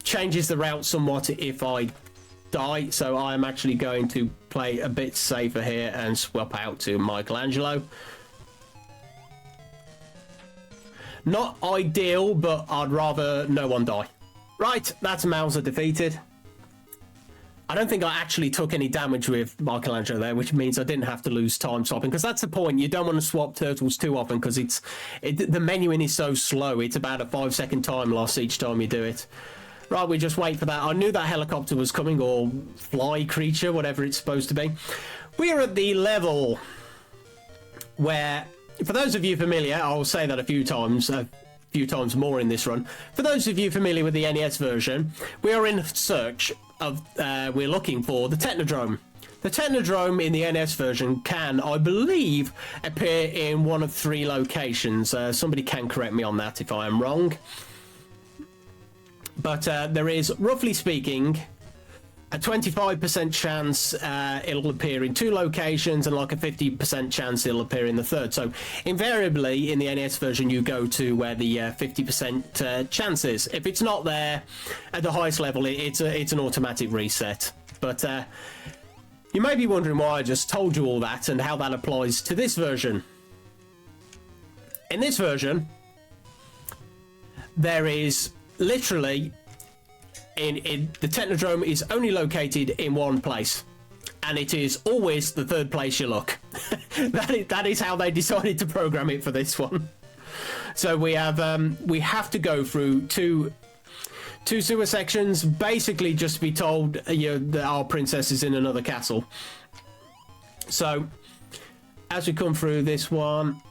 changes the route somewhat if I die, so I'm actually going to play a bit safer here and swap out to Michelangelo. Not ideal, but I'd rather no one die. Right, that's Mauser defeated. I don't think I actually took any damage with Michelangelo there, which means I didn't have to lose time swapping, because that's the point. You don't want to swap turtles too often, because the menuing is so slow. It's about a 5-second time loss each time you do it. Right, we just wait for that. I knew that helicopter was coming, or fly creature, whatever it's supposed to be. We're at the level where, for those of you familiar, I'll say that a few times more in this run. For those of you familiar with the NES version, we are in search of, we're looking for the Technodrome. The Technodrome in the NES version can, I believe, appear in one of 3 locations. Somebody can correct me on that if I am wrong. But there is, roughly speaking, a 25% chance it'll appear in 2 locations, and like a 50% chance it'll appear in the 3rd. So invariably in the NES version you go to where the 50% chance is. If it's not there at the highest level, it's an automatic reset. But you may be wondering why I just told you all that and how that applies to this version. In this version, there is literally... the Technodrome is only located in one place, and it is always the 3rd place you look. that is how they decided to program it for this one. So we have to go through two sewer sections, basically just to be told that our princess is in another castle. So as we come through this one,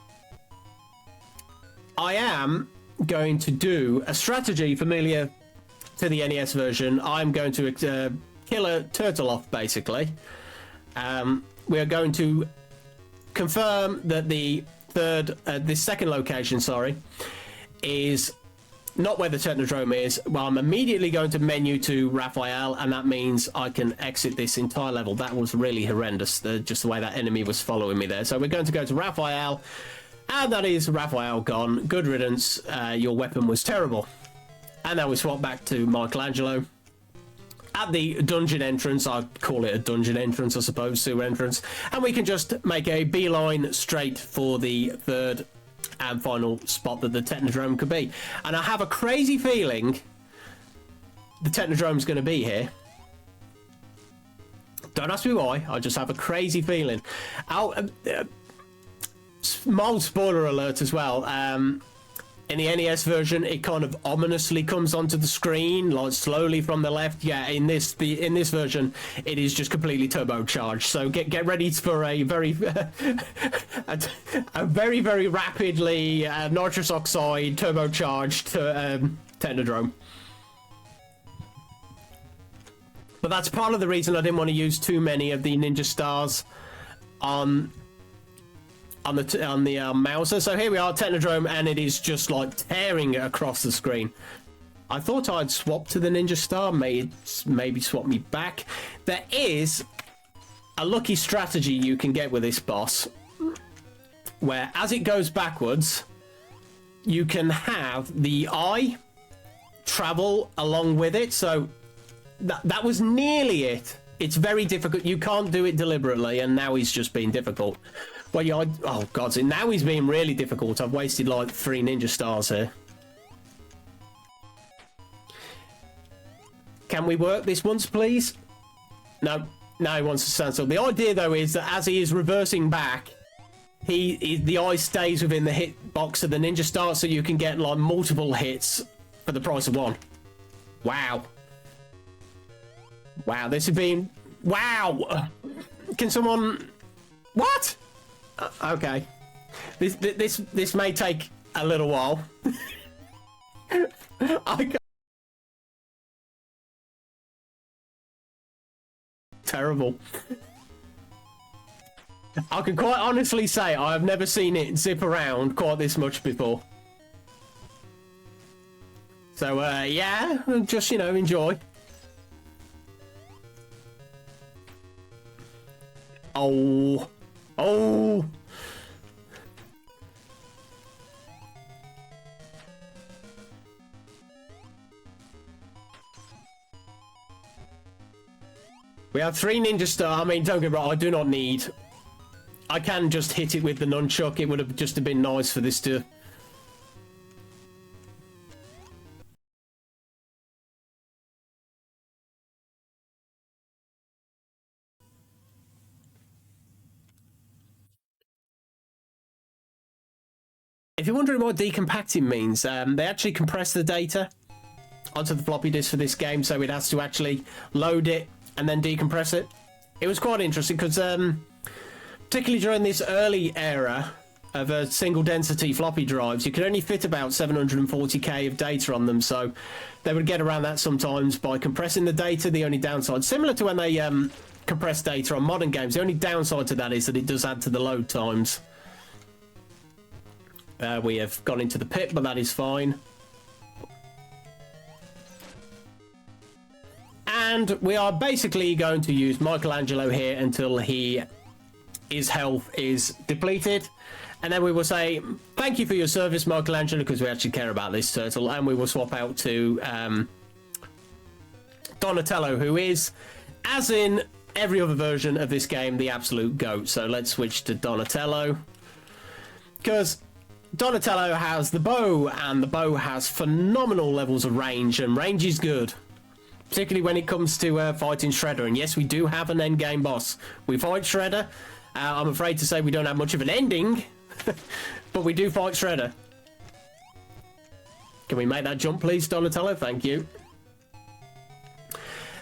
I am going to do a strategy familiar to the NES version. I'm going to kill a turtle off, basically. We are going to confirm that the second location, is not where the Technodrome is. Well, I'm immediately going to menu to Raphael, and that means I can exit this entire level. That was really horrendous, just the way that enemy was following me there. So we're going to go to Raphael, and that is Raphael gone. Good riddance. Your weapon was terrible. And now we swap back to Michelangelo. At the dungeon entrance, I call it a dungeon entrance, I suppose, sewer entrance. And we can just make a beeline straight for the 3rd and final spot that the Technodrome could be. And I have a crazy feeling the Technodrome's going to be here. Don't ask me why, I just have a crazy feeling. Mild spoiler alert as well. In the NES version, it kind of ominously comes onto the screen, like slowly from the left. Yeah, in this version, it is just completely turbocharged. So get ready for a very a very rapidly nitrous oxide turbocharged Technodrome. But that's part of the reason I didn't want to use too many of the Ninja Stars on the Mouser. So here we are, Technodrome, and it is just like tearing it across the screen. I thought I'd swap to the Ninja Star, maybe swap me back. There is a lucky strategy you can get with this boss, where as it goes backwards, you can have the eye travel along with it. So that was nearly it. It's very difficult. You can't do it deliberately, and now he's just being difficult. Well, yeah, oh god, so now he's being really difficult. I've wasted like 3 Ninja Stars here. Can we work this once, please? No, now he wants to stand still. The idea, though, is that as he is reversing back, the eye stays within the hit box of the Ninja Star, so you can get like multiple hits for the price of 1. Wow. Wow, this has been... Wow! Can someone... What? Okay. This may take a little while. Terrible. I can quite honestly say I've never seen it zip around quite this much before. So, yeah, just, you know, enjoy. Oh. Oh. We have 3 Ninja Star. I mean, don't get me wrong, I do not need... I can just hit it with the nunchuck. It would have just been nice for this to... If you're wondering what decompacting means, they actually compress the data onto the floppy disk for this game, so it has to actually load it and then decompress it. It was quite interesting because, particularly during this early era of single density floppy drives, you could only fit about 740k of data on them, so they would get around that sometimes by compressing the data. The only downside, similar to when they compress data on modern games, the only downside to that is that it does add to the load times. We have gone into the pit, but that is fine. And we are basically going to use Michelangelo here until his health is depleted. And then we will say, thank you for your service, Michelangelo, because we actually care about this turtle. And we will swap out to Donatello, who is, as in every other version of this game, the absolute GOAT. So let's switch to Donatello. Because Donatello has the bow, and the bow has phenomenal levels of range, and range is good. Particularly when it comes to fighting Shredder. And yes, we do have an endgame boss. We fight Shredder. I'm afraid to say we don't have much of an ending, but we do fight Shredder. Can we make that jump, please, Donatello? Thank you.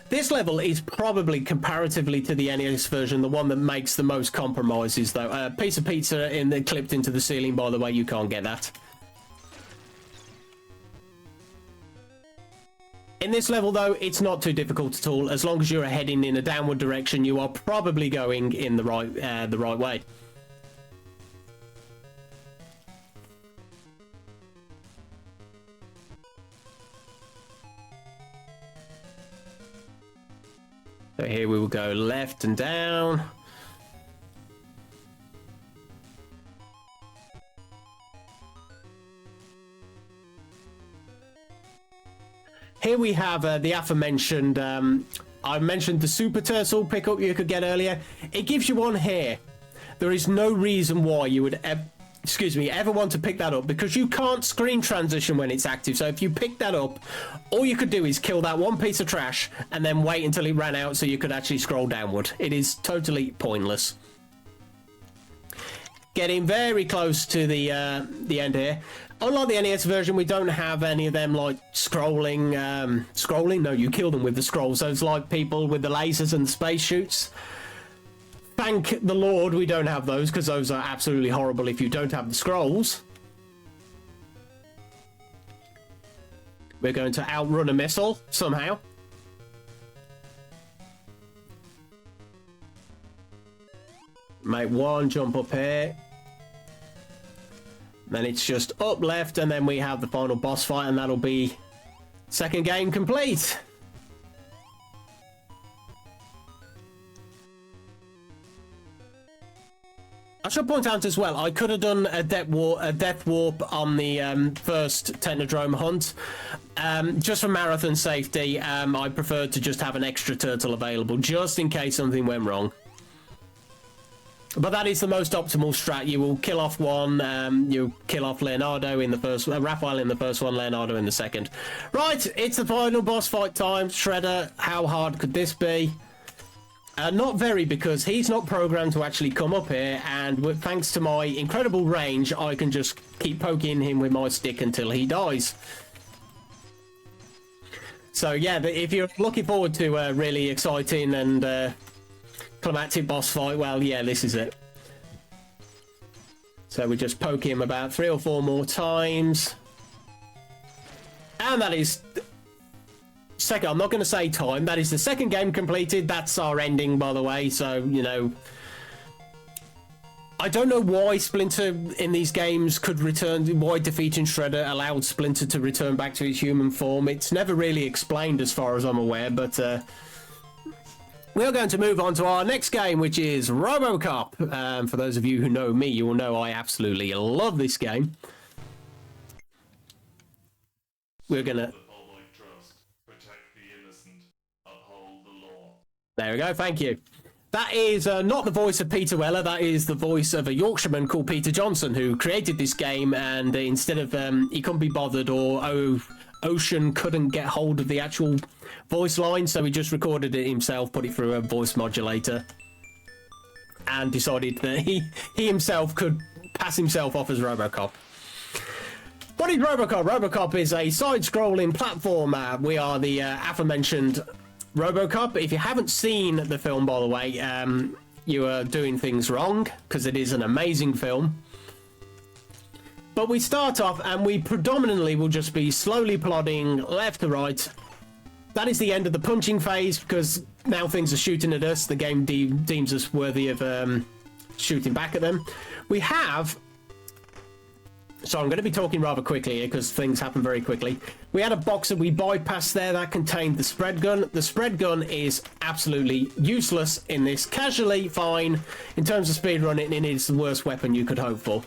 This level is probably, comparatively to the NES version, the one that makes the most compromises, though. A piece of pizza clipped into the ceiling, by the way, you can't get that. In this level, though, it's not too difficult at all. As long as you're heading in a downward direction, you are probably going in the right way. So here we will go left and down. Here we have the aforementioned, I mentioned the Super Turtle pickup you could get earlier. It gives you one here. There is no reason why you would excuse me, ever want to pick that up, because you can't screen transition when it's active. So if you pick that up, all you could do is kill that one piece of trash and then wait until it ran out so you could actually scroll downward. It is totally pointless. Getting very close to the end here. Unlike the NES version, we don't have any of them like scrolling. No, you kill them with the scrolls. So it's like people with the lasers and the space shoots. Thank the Lord we don't have those, because those are absolutely horrible if you don't have the scrolls. We're going to outrun a missile somehow. Make one jump up here. Then it's just up left, and then we have the final boss fight, and that'll be second game complete. I should point out as well, I could have done a death warp on the first Technodrome hunt. Just for marathon safety, I preferred to just have an extra turtle available, just in case something went wrong. But that is the most optimal strat. You will kill off one, you kill off Leonardo in the first, Raphael in the first one, Leonardo in the second. Right, it's the final boss fight time. Shredder, how hard could this be? Not very, because he's not programmed to actually come up here, and thanks to my incredible range, I can just keep poking him with my stick until he dies. So yeah, if you're looking forward to a really exciting and climactic boss fight, well, yeah, this is it. So we just poke him about 3 or 4 more times. And that is... second, I'm not going to say time. That is the second game completed. That's our ending, by the way. So, you know, I don't know why Splinter in these games could return, why defeating Shredder allowed Splinter to return back to his human form. It's never really explained as far as I'm aware, but we are going to move on to our next game, which is RoboCop. For those of you who know me, you will know I absolutely love this game. We're going to... there we go, thank you. That is not the voice of Peter Weller, that is the voice of a Yorkshireman called Peter Johnson, who created this game, and instead of, he couldn't be bothered, or Ocean couldn't get hold of the actual voice line, so he just recorded it himself, put it through a voice modulator, and decided that he himself could pass himself off as RoboCop. What is RoboCop? RoboCop is a side-scrolling platformer. We are the aforementioned RoboCop. If you haven't seen the film, by the way, you are doing things wrong, because it is an amazing film. But we start off, and we predominantly will just be slowly plodding left to right. That is the end of the punching phase, because now things are shooting at us. The game deems us worthy of shooting back at them. We have... so I'm going to be talking rather quickly here, because things happen very quickly. We had a box that we bypassed there that contained the spread gun. The spread gun is absolutely useless in this. Casually fine. In terms of speedrunning, it is the worst weapon you could hope for.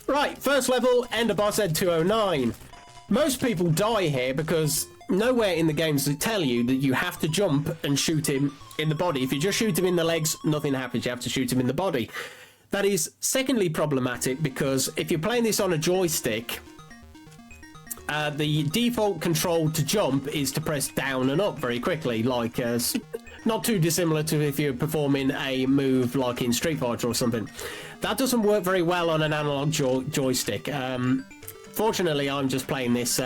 Right, first level, end of boss Ed 209. Most people die here because nowhere in the games tell you that you have to jump and shoot him in the body. If you just shoot him in the legs, nothing happens. You have to shoot him in the body. That is secondly problematic, because if you're playing this on a joystick, the default control to jump is to press down and up very quickly, like not too dissimilar to if you're performing a move like in Street Fighter or something. That doesn't work very well on an analog joystick. Fortunately, I'm just playing this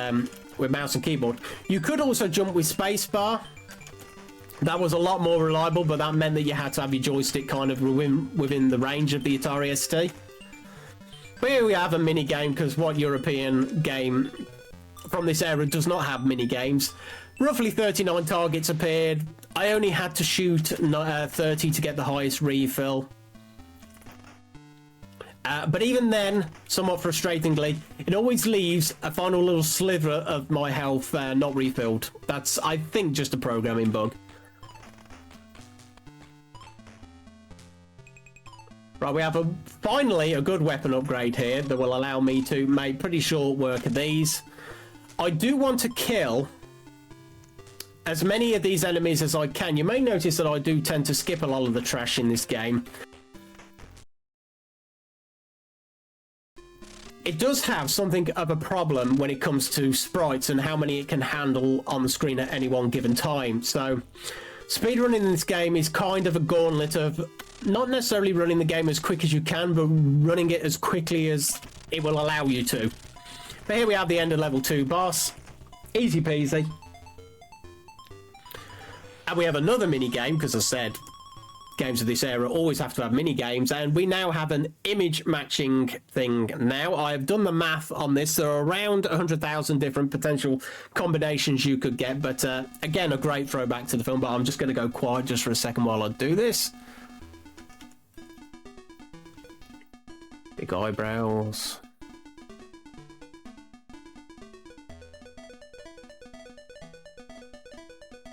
with mouse and keyboard. You could also jump with spacebar. That was a lot more reliable, but that meant that you had to have your joystick kind of within the range of the Atari ST. But here we have a mini game, because what European game from this era does not have mini games? Roughly 39 targets appeared. I only had to shoot 30 to get the highest refill. But even then, somewhat frustratingly, it always leaves a final little sliver of my health not refilled. That's, I think, just a programming bug. Right, we have finally a good weapon upgrade here that will allow me to make pretty short work of these. I do want to kill as many of these enemies as I can. You may notice that I do tend to skip a lot of the trash in this game. it does have something of a problem when it comes to sprites and how many it can handle on the screen at any one given time. So speedrunning in this game is kind of a gauntlet of not necessarily running the game as quick as you can, but running it as quickly as it will allow you to. But here we have the end of level 2 boss. Easy peasy. And we have another mini game, because I said games of this era always have to have mini games, and we now have an image matching thing. Now I've done the math on this. There are around 100,000 different potential combinations you could get, but again, a great throwback to the film. But I'm just going to go quiet just for a second while I do this. Big eyebrows.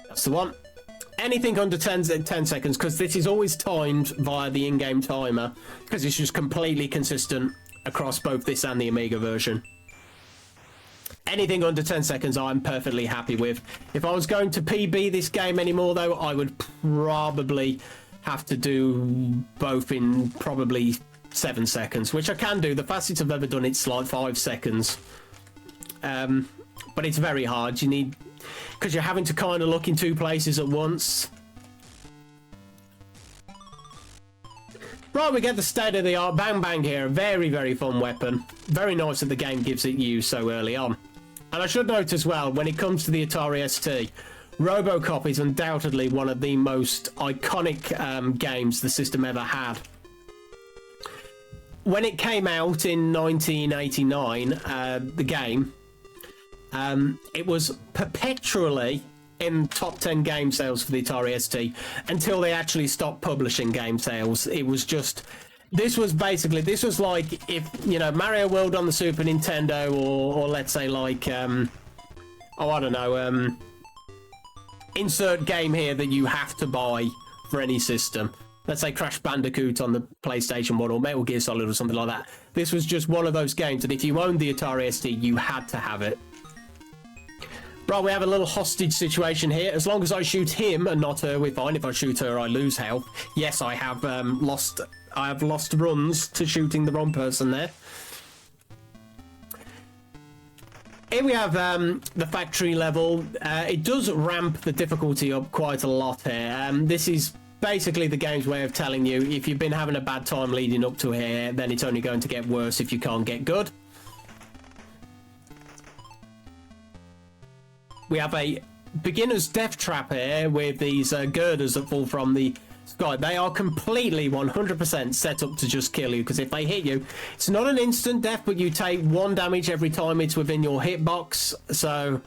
That's the one. Anything under 10 seconds, because this is always timed via the in-game timer, because it's just completely consistent across both this and the Amiga version. Anything under 10 seconds I'm perfectly happy with. If I was going to PB this game anymore, though, I would probably have to do both in probably 7 seconds, which I can do. The fastest I've ever done it's like 5 seconds. But it's very hard. You need... because you're having to kind of look in 2 places at once. Right, we get the state-of-the-art Bang Bang here. A very, very fun weapon. Very nice that the game gives it you so early on. And I should note as well, when it comes to the Atari ST, RoboCop is undoubtedly one of the most iconic games the system ever had. When it came out in 1989, the game... it was perpetually in top 10 game sales for the Atari ST until they actually stopped publishing game sales. It was just, this was like if, you know, Mario World on the Super Nintendo, or let's say like, oh, I don't know, insert game here that you have to buy for any system. Let's say Crash Bandicoot on the PlayStation 1 or Metal Gear Solid or something like that. This was just one of those games that if you owned the Atari ST, you had to have it. Right, we have a little hostage situation here. As long as I shoot him and not her, we're fine. If I shoot her, I lose health. Yes, I have lost runs to shooting the wrong person there. Here we have the factory level. It does ramp the difficulty up quite a lot here. This is basically the game's way of telling you if you've been having a bad time leading up to here, then it's only going to get worse if you can't get good. We have a beginner's death trap here with these girders that fall from the sky. They are completely 100% set up to just kill you, because if they hit you, it's not an instant death, but you take 1 damage every time it's within your hitbox. So,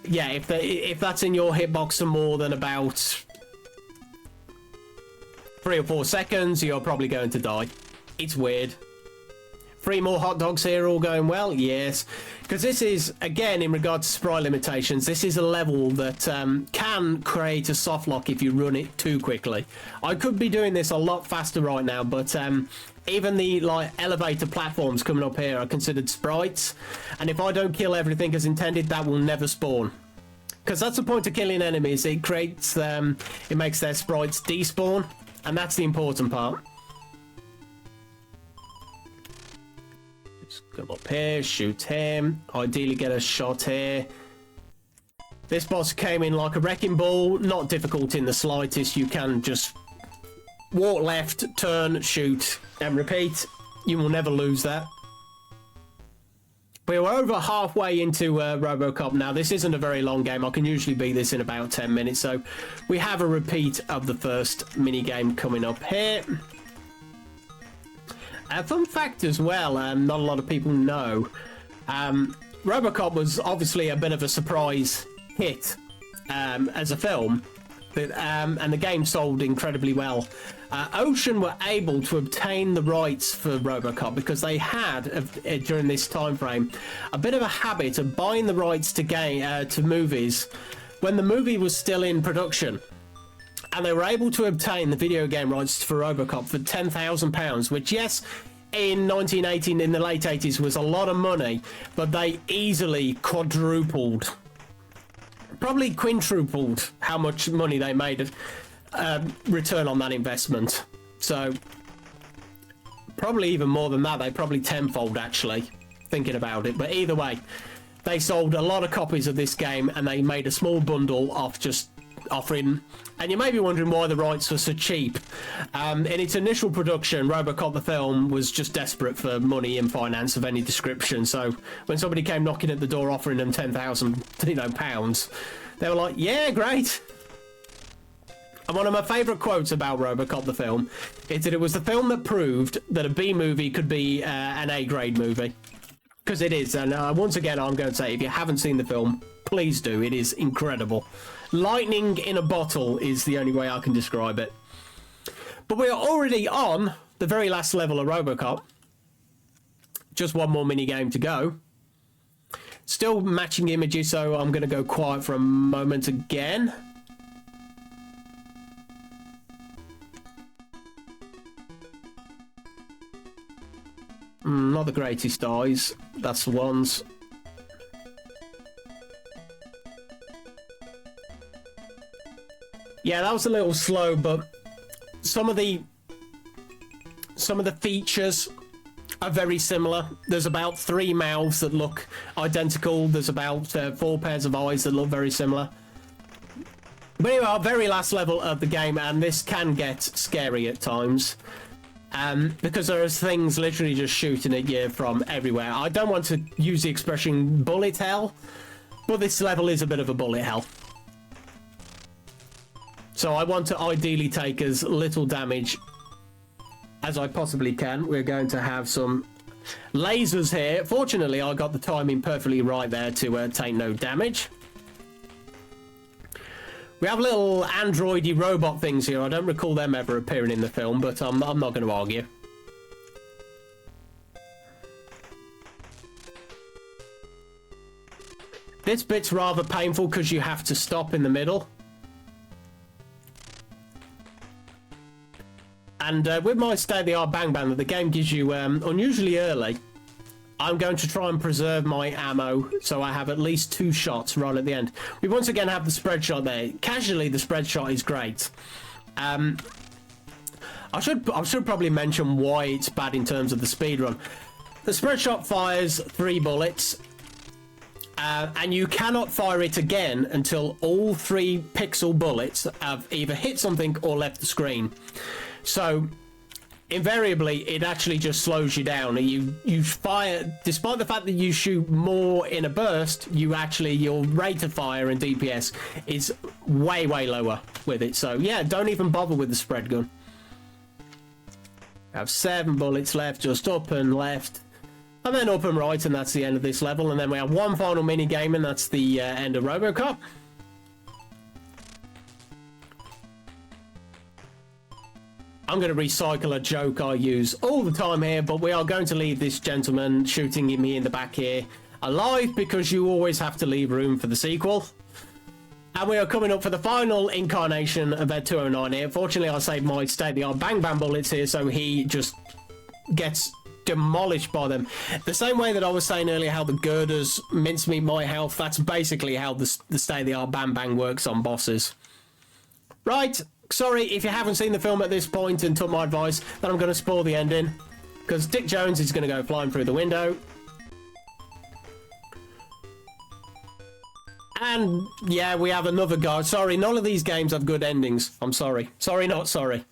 yeah, if that's in your hitbox for more than about 3 or 4 seconds, you're probably going to die. It's weird. 3 more hot dogs here, all going well? Yes. Because this is, again, in regard to sprite limitations, this is a level that can create a soft lock if you run it too quickly. I could be doing this a lot faster right now, but even the like elevator platforms coming up here are considered sprites. And if I don't kill everything as intended, that will never spawn. Because that's the point of killing enemies. It creates, it makes their sprites despawn. And that's the important part. Come up here, shoot him. Ideally get a shot here. This boss came in like a wrecking ball. Not difficult in the slightest. You can just walk left, turn, shoot, and repeat. You will never lose that. We're over halfway into RoboCop now. This isn't a very long game. I can usually beat this in about 10 minutes. So we have a repeat of the first mini game coming up here. Fun fact as well, not a lot of people know, RoboCop was obviously a bit of a surprise hit as a film, but, and the game sold incredibly well. Ocean were able to obtain the rights for RoboCop because they had, during this time frame, a bit of a habit of buying the rights to movies when the movie was still in production. And they were able to obtain the video game rights for RoboCop for £10,000, which, yes, in 1918, in the late 80s, was a lot of money, but they easily quadrupled, probably quintupled how much money they made return on that investment. So, probably even more than that. They probably tenfold, actually. thinking about it. But either way, they sold a lot of copies of this game, and they made a small bundle off just offering. And you may be wondering why the rights were so cheap. In its initial production, RoboCop the film was just desperate for money and finance of any description. So when somebody came knocking at the door offering them 10,000, pounds, they were like, "Yeah, great." And one of my favourite quotes about RoboCop the film is that it was the film that proved that a B movie could be an A-grade movie. Because it is. And once again, I'm going to say, if you haven't seen the film, please do. It is incredible. Lightning in a bottle is the only way I can describe it. But we are already on the very last level of RoboCop. Just one more mini game to go. Still matching images, so I'm going to go quiet for a moment again. Not the greatest eyes. That's the ones. Yeah, that was a little slow, but some of the features are very similar. There's about 3 mouths that look identical. There's about 4 pairs of eyes that look very similar. But anyway, our very last level of the game, and this can get scary at times. Because there are things literally just shooting at you from everywhere. I don't want to use the expression bullet hell, but this level is a bit of a bullet hell. So I want to ideally take as little damage as I possibly can. We're going to have some lasers here. Fortunately, I got the timing perfectly right there to take no damage. We have little androidy robot things here. I don't recall them ever appearing in the film, but I'm not going to argue. This bit's rather painful because you have to stop in the middle. And with my state-of-the-art bang bang that the game gives you unusually early, I'm going to try and preserve my ammo so I have at least 2 shots right at the end. We once again have the spread shot there. Casually, the spread shot is great. I should probably mention why it's bad in terms of the speedrun. The spread shot fires 3 bullets, and you cannot fire it again until all 3 pixel bullets have either hit something or left the screen. So invariably, it actually just slows you down. You fire, despite the fact that you shoot more in a burst, your rate of fire and DPS is way lower with it. So yeah, don't even bother with the spread gun. I have 7 bullets left, just up and left, and then up and right, and that's the end of this level. And then we have one final mini game, and that's the end of RoboCop. I'm going to recycle a joke I use all the time here, but we are going to leave this gentleman shooting at me in the back here alive, because you always have to leave room for the sequel. And we are coming up for the final incarnation of Ed 209 here. Fortunately, I saved my state-of-the-art bang bang bullets here, so he just gets demolished by them. The same way that I was saying earlier how the girders mincemeat my health, that's basically how the state-of-the-art bang bang works on bosses. Right. Sorry if you haven't seen the film at this point and took my advice, that I'm going to spoil the ending, because Dick Jones is going to go flying through the window. And yeah, we have another guy. Sorry, none of these games have good endings. I'm sorry. Sorry, not sorry.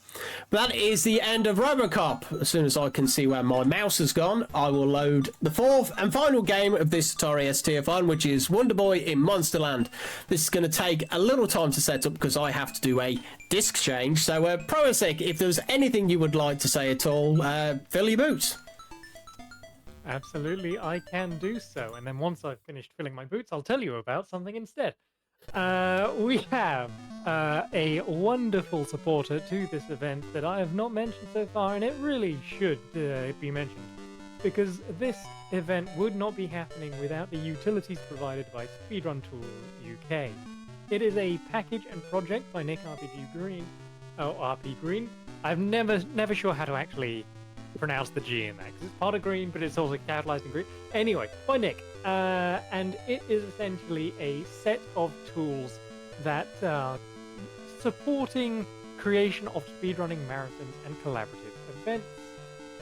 But that is the end of RoboCop. As soon as I can see where my mouse has gone, I will load the 4th and final game of this Atari ST-Athon, which is Wonder Boy in Monsterland. This is going to take a little time to set up because I have to do a disc change. So, Proasek, if there's anything you would like to say at all, fill your boots. Absolutely, I can do so. And then once I've finished filling my boots, I'll tell you about something instead. We have a wonderful supporter to this event that I have not mentioned so far, and it really should be mentioned, because this event would not be happening without the utilities provided by Speedrun Tool UK. It is a package and project by Nick RP Green. I'm never sure how to actually pronounce the G in that, because it's part of green, but it's also capitalized in green. Anyway, by Nick. And it is essentially a set of tools that are supporting creation of speedrunning marathons and collaborative events.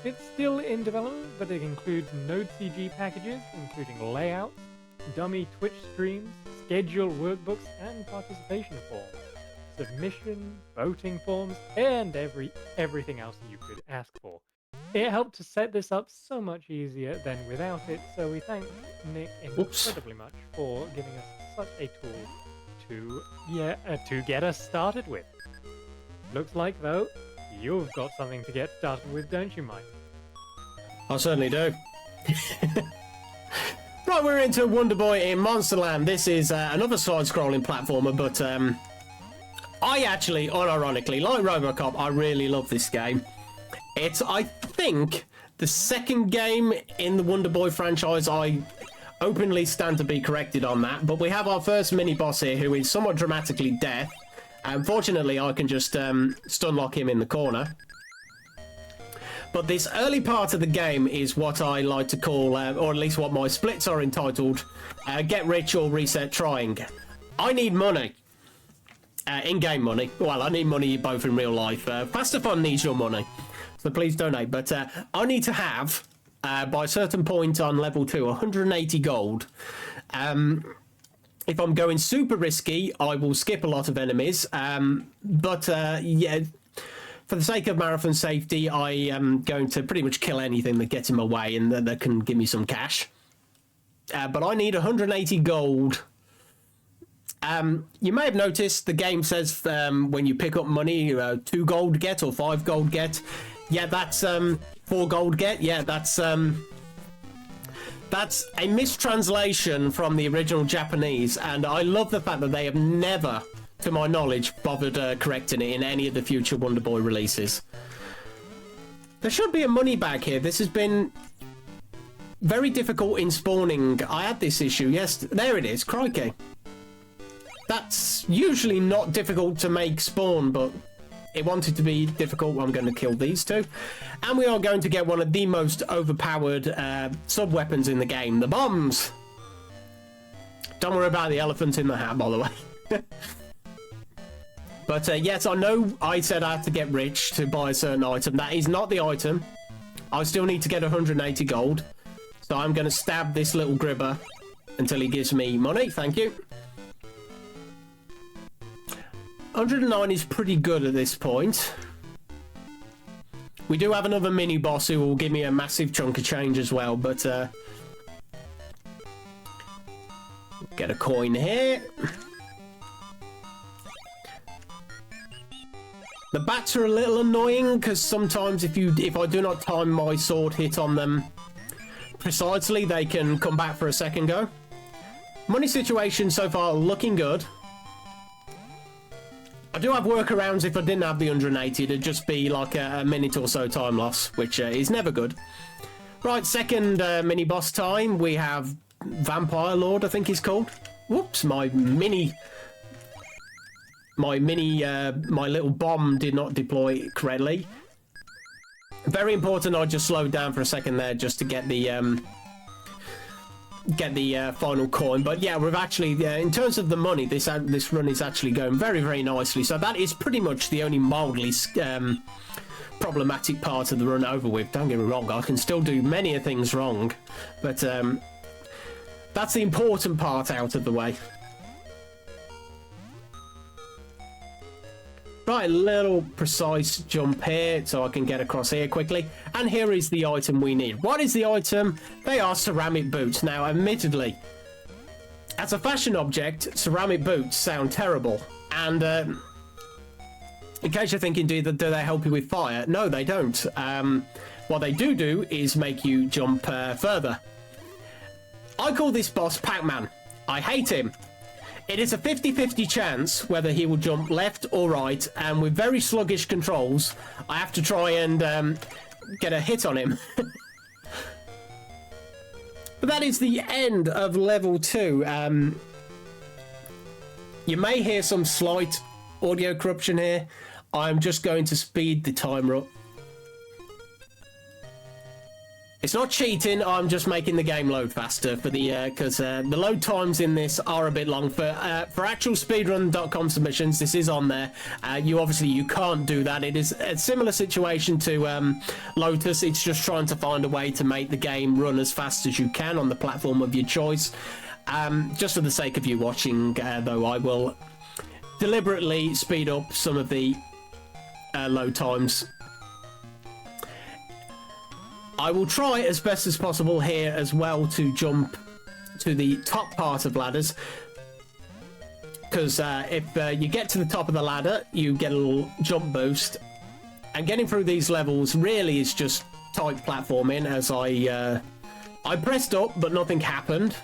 It's still in development, but it includes Node.cg packages, including layouts, dummy Twitch streams, schedule workbooks, and participation forms, submission, voting forms, and everything else you could ask for. It helped to set this up so much easier than without it, so we thank Nick incredibly much for giving us such a tool to get us started with. Looks like, though, you've got something to get started with, don't you, Mike? I certainly do. Right, we're into Wonder Boy in Monsterland. This is another side-scrolling platformer, but I actually, unironically, like Robocop, I really love this game. It's, I think, the second game in the Wonder Boy franchise. I openly stand to be corrected on that, but we have our first mini-boss here, who is somewhat dramatically deaf. Unfortunately, I can just stun lock him in the corner. But this early part of the game is what I like to call, or at least what my splits are entitled, Get Rich or Reset Trying. I need money. In-game money. Well, I need money both in real life. FAST-ATHON needs your money, so please donate. But I need to have, by a certain point on level 2, 180 gold. If I'm going super risky, I will skip a lot of enemies. Yeah, for the sake of marathon safety, I am going to pretty much kill anything that gets in my way and that can give me some cash. But I need 180 gold. You may have noticed the game says when you pick up money, 2 gold get or 5 gold get. Yeah, that's 4 gold get. Yeah, that's a mistranslation from the original Japanese, and I love the fact that they have never, to my knowledge, bothered correcting it in any of the future Wonder Boy releases. There should be a money bag here. This has been very difficult in spawning. I had this issue. Yes, there it is. Crikey. That's usually not difficult to make spawn, but it wanted to be difficult. I'm going to kill these two. And we are going to get one of the most overpowered sub-weapons in the game, the bombs. Don't worry about the elephant in the hat, by the way. But yes, I know I said I had to get rich to buy a certain item. That is not the item. I still need to get 180 gold. So I'm going to stab this little gribber until he gives me money. Thank you. 109 is pretty good at this point. We do have another mini boss who will give me a massive chunk of change as well, but get a coin here. The bats are a little annoying because sometimes if I do not time my sword hit on them precisely, they can come back for a second go. Money situation so far looking good. I do have workarounds. If I didn't have the 180, it'd just be like a minute or so time loss, which is never good. Right, second mini boss time. We have Vampire Lord, I think he's called. Whoops, my little bomb did not deploy correctly. Very important. I just slowed down for a second there just to get the final coin. But yeah, we've actually in terms of the money, this run is actually going very, very nicely. So that is pretty much the only mildly problematic part of the run over with. Don't get me wrong, I can still do many things wrong, but that's the important part out of the way. Right, a little precise jump here so I can get across here quickly. And here is the item we need. What is the item? They are ceramic boots. Now, admittedly, as a fashion object, ceramic boots sound terrible. And in case you're thinking, do they help you with fire? No, they don't. What they do is make you jump further. I call this boss Pac-Man. I hate him. It is a 50-50 chance whether he will jump left or right, and with very sluggish controls, I have to try and get a hit on him. But that is the end of level 2. You may hear some slight audio corruption here. I'm just going to speed the timer up. It's not cheating, I'm just making the game load faster for the because the load times in this are a bit long. For actual speedrun.com submissions, this is on there. You can't do that. It is a similar situation to Lotus. It's just trying to find a way to make the game run as fast as you can on the platform of your choice. Just for the sake of you watching, though, I will deliberately speed up some of the load times. I will try as best as possible here as well to jump to the top part of ladders, because if you get to the top of the ladder, you get a little jump boost, and getting through these levels really is just tight platforming. As I pressed up, but nothing happened.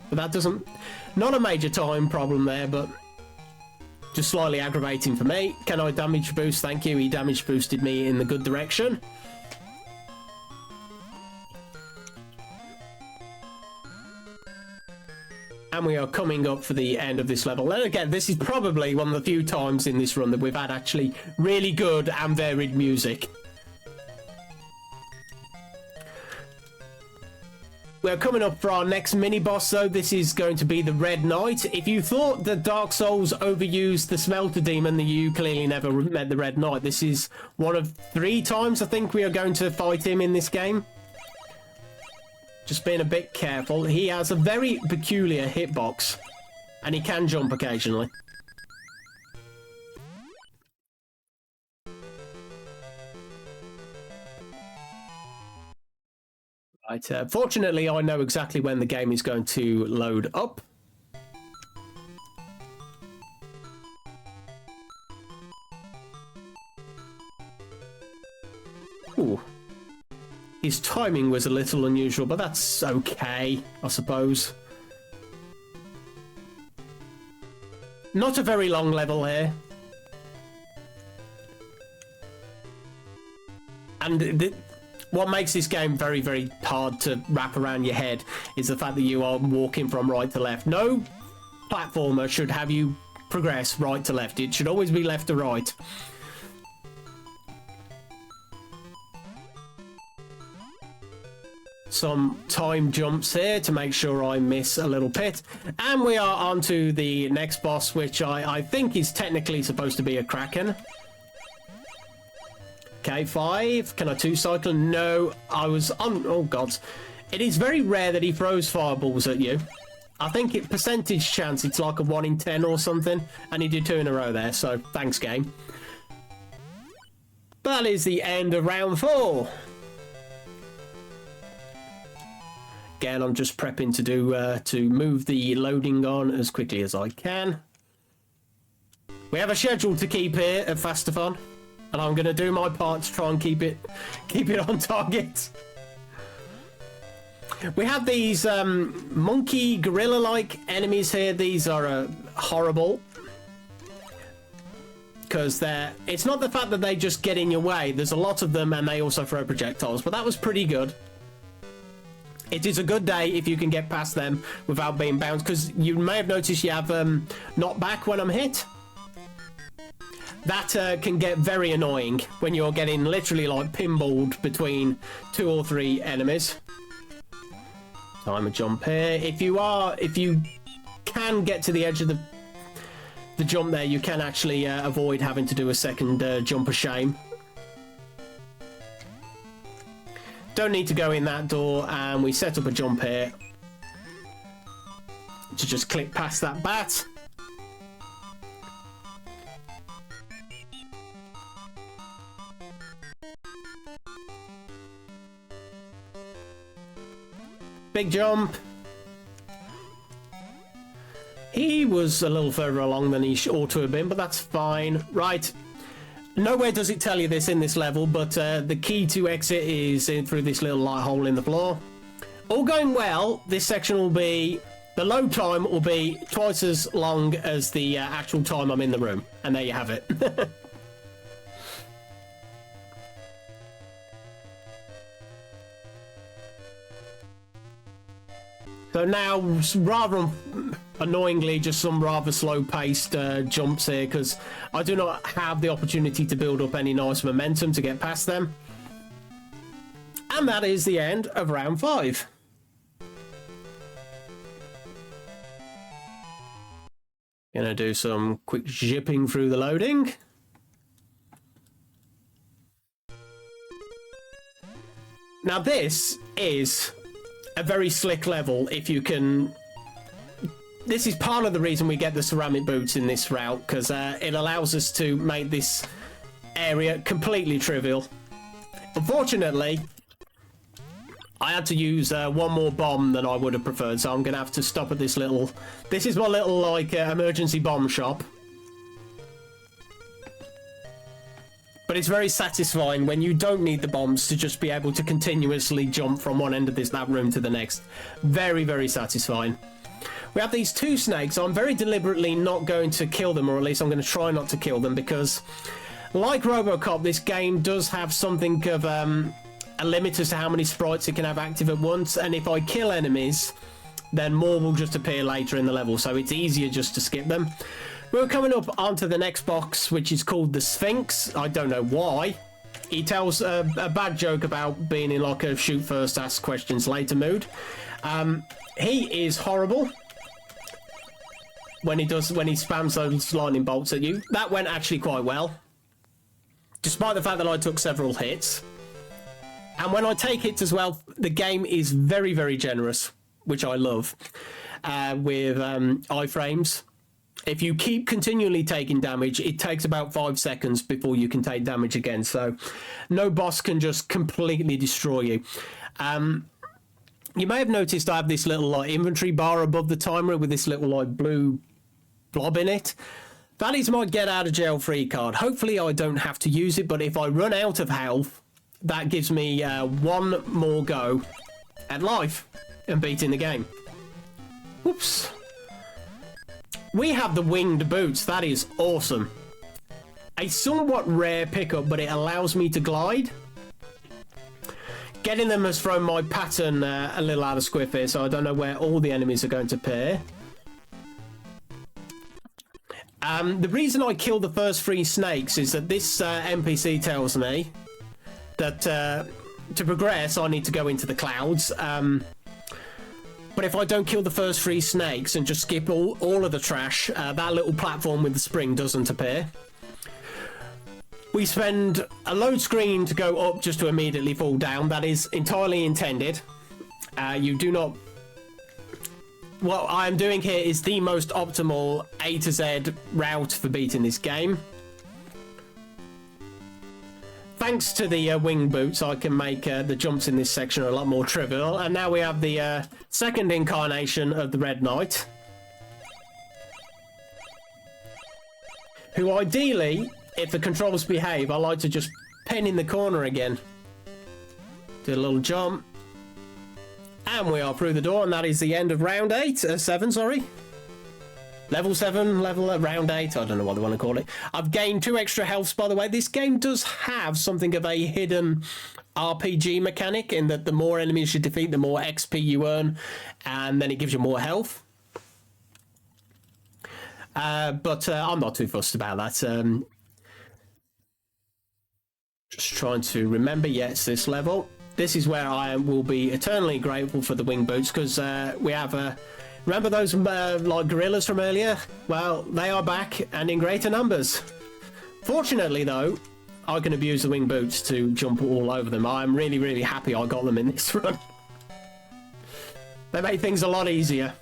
But that doesn't, not a major time problem there, but just slightly aggravating for me. Can I damage boost? Thank you. He damage boosted me in the good direction. And we are coming up for the end of this level. And again, this is probably one of the few times in this run that we've had actually really good and varied music. We're coming up for our next mini-boss, though. This is going to be the Red Knight. If you thought that Dark Souls overused the Smelter Demon, then you clearly never met the Red Knight. This is one of 3 times, I think, we are going to fight him in this game. Just being a bit careful. He has a very peculiar hitbox, and he can jump occasionally. Right, fortunately, I know exactly when the game is going to load up. Ooh. His timing was a little unusual, but that's okay, I suppose. Not a very long level here. And what makes this game very, very hard to wrap around your head is the fact that you are walking from right to left. No platformer should have you progress right to left. It should always be left to right. Some time jumps here to make sure I miss a little pit. And we are on to the next boss, which I think is technically supposed to be a Kraken. Okay, 5. Can I 2-cycle? No, I was on... Oh, God. It is very rare that he throws fireballs at you. I think it percentage chance it's like a 1 in 10 or something. And he did 2 in a row there, so thanks, game. That is the end of round 4. Again, I'm just prepping to do to move the loading on as quickly as I can. We have a schedule to keep here at FAST-ATHON, and I'm going to do my part to try and keep it on target. We have these monkey gorilla-like enemies here. These are horrible because it's not the fact that they just get in your way. There's a lot of them, and they also throw projectiles. But that was pretty good. It is a good day if you can get past them without being bounced, because you may have noticed you have knockback when I'm hit. That can get very annoying when you're getting literally like pinballed between 2 or 3 enemies. Time a jump here. If you can get to the edge of the jump there, you can actually avoid having to do a second jump of shame. Don't need to go in that door, and we set up a jump here to just click past that bat. Big jump. He was a little further along than he ought to have been, but that's fine. Right. Nowhere does it tell you this in this level, but the key to exit is in through this little light hole in the floor. All going well, this section will be... The load time will be twice as long as the actual time I'm in the room. And there you have it. So now, rather annoyingly, just some rather slow-paced jumps here, because I do not have the opportunity to build up any nice momentum to get past them. And that is the end of round 5. Gonna do some quick zipping through the loading. Now this is a very slick level if you can... This is part of the reason we get the ceramic boots in this route, because it allows us to make this area completely trivial. Unfortunately, I had to use one more bomb than I would have preferred, so I'm going to have to stop at this little... This is my little, like, emergency bomb shop. But it's very satisfying when you don't need the bombs to just be able to continuously jump from one end of that room to the next. Very, very satisfying. We have these 2 snakes. I'm very deliberately not going to kill them, or at least I'm going to try not to kill them, because like RoboCop, this game does have something of a limit as to how many sprites it can have active at once, and if I kill enemies, then more will just appear later in the level, so it's easier just to skip them. We're coming up onto the next box, which is called the Sphinx. I don't know why. He tells a bad joke about being in like a shoot first, ask questions later mood. He is horrible when he spams those lightning bolts at you. That went actually quite well, despite the fact that I took several hits. And when I take hits as well, the game is very, very generous, which I love, with iframes. If you keep continually taking damage, it takes about 5 seconds before you can take damage again. So no boss can just completely destroy you. You may have noticed I have this little like inventory bar above the timer with this little like blue blob in it. That is my get out of jail free card. Hopefully I don't have to use it, but if I run out of health, that gives me one more go at life and beating the game. Whoops. We have the winged boots. That is awesome. A somewhat rare pickup, but it allows me to glide. Getting them has thrown my pattern a little out of squiff here, so I don't know where all the enemies are going to appear. The reason I kill the first 3 snakes is that this NPC tells me that to progress I need to go into the clouds. But if I don't kill the first 3 snakes and just skip all of the trash, that little platform with the spring doesn't appear. We spend a load screen to go up just to immediately fall down. That is entirely intended. You do not... What I am doing here is the most optimal A to Z route for beating this game. Thanks to the wing boots, I can make the jumps in this section a lot more trivial. And now we have the second incarnation of the Red Knight, who ideally, if the controls behave, I like to just pin in the corner again. Do a little jump. And we are through the door, and that is the end of round 7, sorry. Level 7, round 8, I don't know what they want to call it. I've gained 2 extra healths, by the way. This game does have something of a hidden RPG mechanic in that the more enemies you defeat, the more XP you earn, and then it gives you more health. But I'm not too fussed about that. Just trying to remember, yes, this level. This is where I will be eternally grateful for the wing boots, because we have... remember those like gorillas from earlier? Well, they are back and in greater numbers. Fortunately, though, I can abuse the wing boots to jump all over them. I'm really, really happy I got them in this run. They made things a lot easier.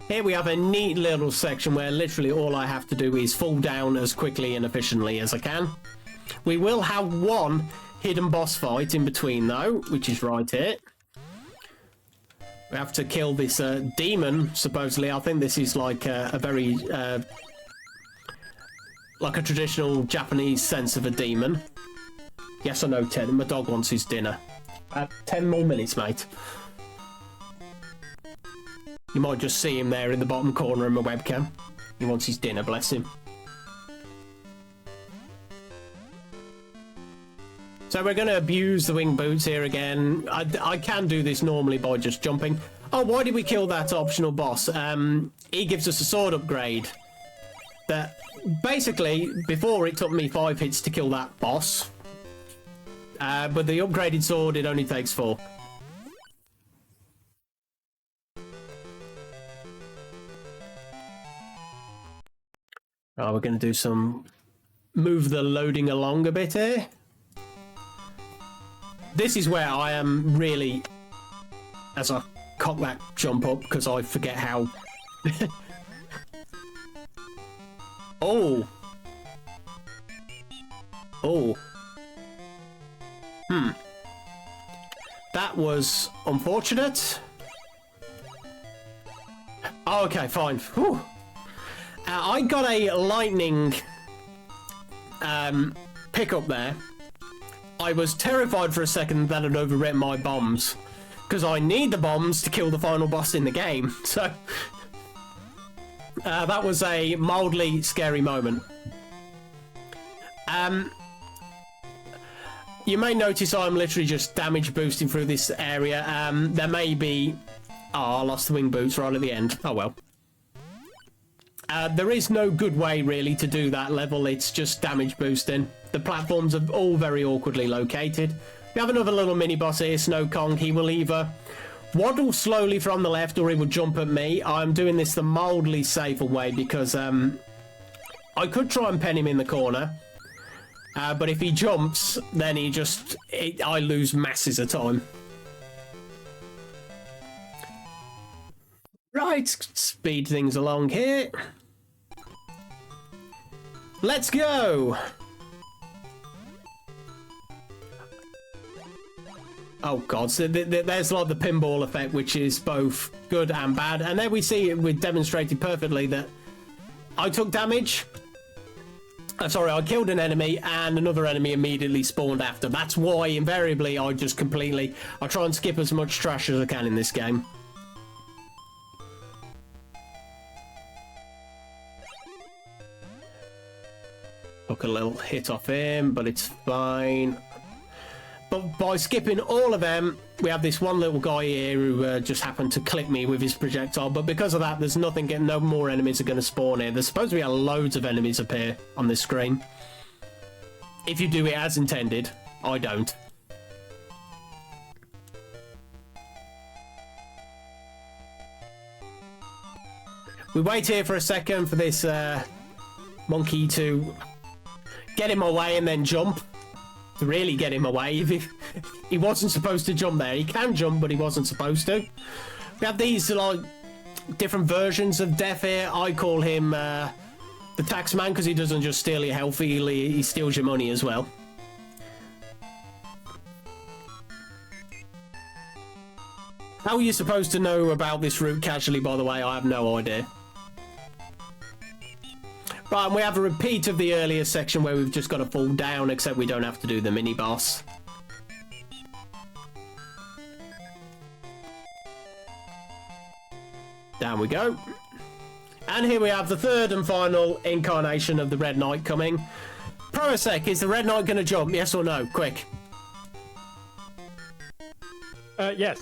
Here we have a neat little section where literally all I have to do is fall down as quickly and efficiently as I can. We will have one hidden boss fight in between though, which is right here. We have to kill this demon, supposedly. I think this is like a very like a traditional Japanese sense of a demon. Yes, I know, Ted, my dog wants his dinner. 10 more minutes, mate. You might just see him there in the bottom corner of my webcam. He wants his dinner, bless him. So we're going to abuse the wing boots here again. I can do this normally by just jumping. Oh, why did we kill that optional boss? He gives us a sword upgrade. that basically, before it took me 5 hits to kill that boss. But the upgraded sword, it only takes 4. Oh, we're going to do some... move the loading along a bit here. This is where I am really... as I cock that jump up, because I forget how... Oh. Oh. That was unfortunate. Oh, okay, fine. Whew. I got a lightning pickup there. I was terrified for a second that had overwritten my bombs, because I need the bombs to kill the final boss in the game. So that was a mildly scary moment. You may notice I'm literally just damage boosting through this area. There may be... Oh, I lost the wing boots right at the end. Oh well. There is no good way really to do that level. It's just damage boosting. The platforms are all very awkwardly located. We have another little mini boss here, Snow Kong. He will either waddle slowly from the left or he will jump at me. I'm doing this the mildly safer way because I could try and pen him in the corner. But if he jumps, then I lose masses of time. Right, speed things along here. Let's go! Oh god, so there's like the pinball effect, which is both good and bad. And there we see it demonstrated perfectly that I took damage. Sorry, I killed an enemy and another enemy immediately spawned after. That's why invariably I try and skip as much trash as I can in this game. Took a little hit off him, but it's fine. But by skipping all of them, we have this one little guy here who just happened to clip me with his projectile. But because of that, there's no more enemies are going to spawn here. There's supposed to be loads of enemies appear on this screen. If you do it as intended. I don't. We wait here for a second for this monkey to get in my way and then jump. To really get him away. He wasn't supposed to jump there. He can jump, but he wasn't supposed to. We have these like different versions of death here. I call him the tax man because he doesn't just steal your health, he steals your money as well. How are you supposed to know about this route casually, by the way? I have no idea. Right, and we have a repeat of the earlier section where we've just got to fall down, except we don't have to do the mini-boss. Down we go. And here we have the third and final incarnation of the Red Knight coming. Prosec, is the Red Knight going to jump? Yes or no? Quick. Yes.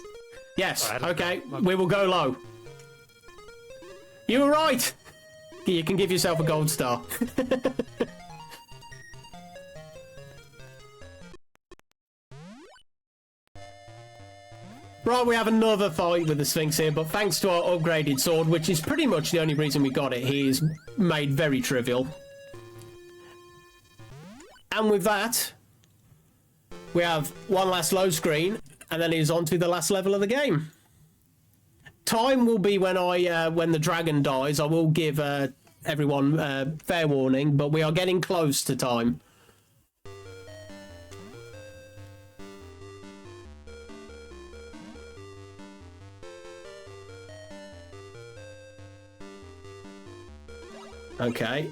Yes, okay. We will go low. You were right! You can give yourself a gold star. Right, we have another fight with the Sphinx here, but thanks to our upgraded sword, which is pretty much the only reason we got it, he is made very trivial. And with that, we have one last load screen, and then he's on to the last level of the game. Time will be when when the dragon dies. I will give everyone fair warning, but we are getting close to time. Okay.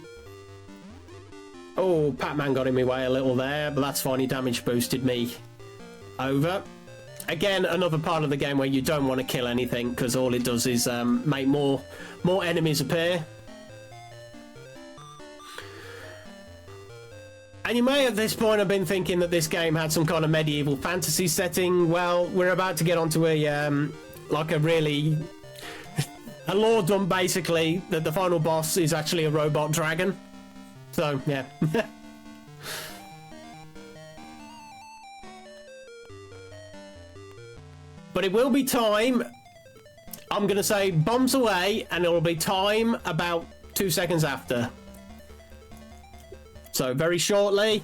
Oh, Pac-Man got in my way a little there, but that's fine. He damage boosted me over. Again, another part of the game where you don't want to kill anything because all it does is make more enemies appear. And you may at this point have been thinking that this game had some kind of medieval fantasy setting. Well, we're about to get onto a like a really a lore dump, basically, that the final boss is actually a robot dragon. So, yeah. But it will be time. I'm going to say bombs away, and it will be time about 2 seconds after. So, very shortly.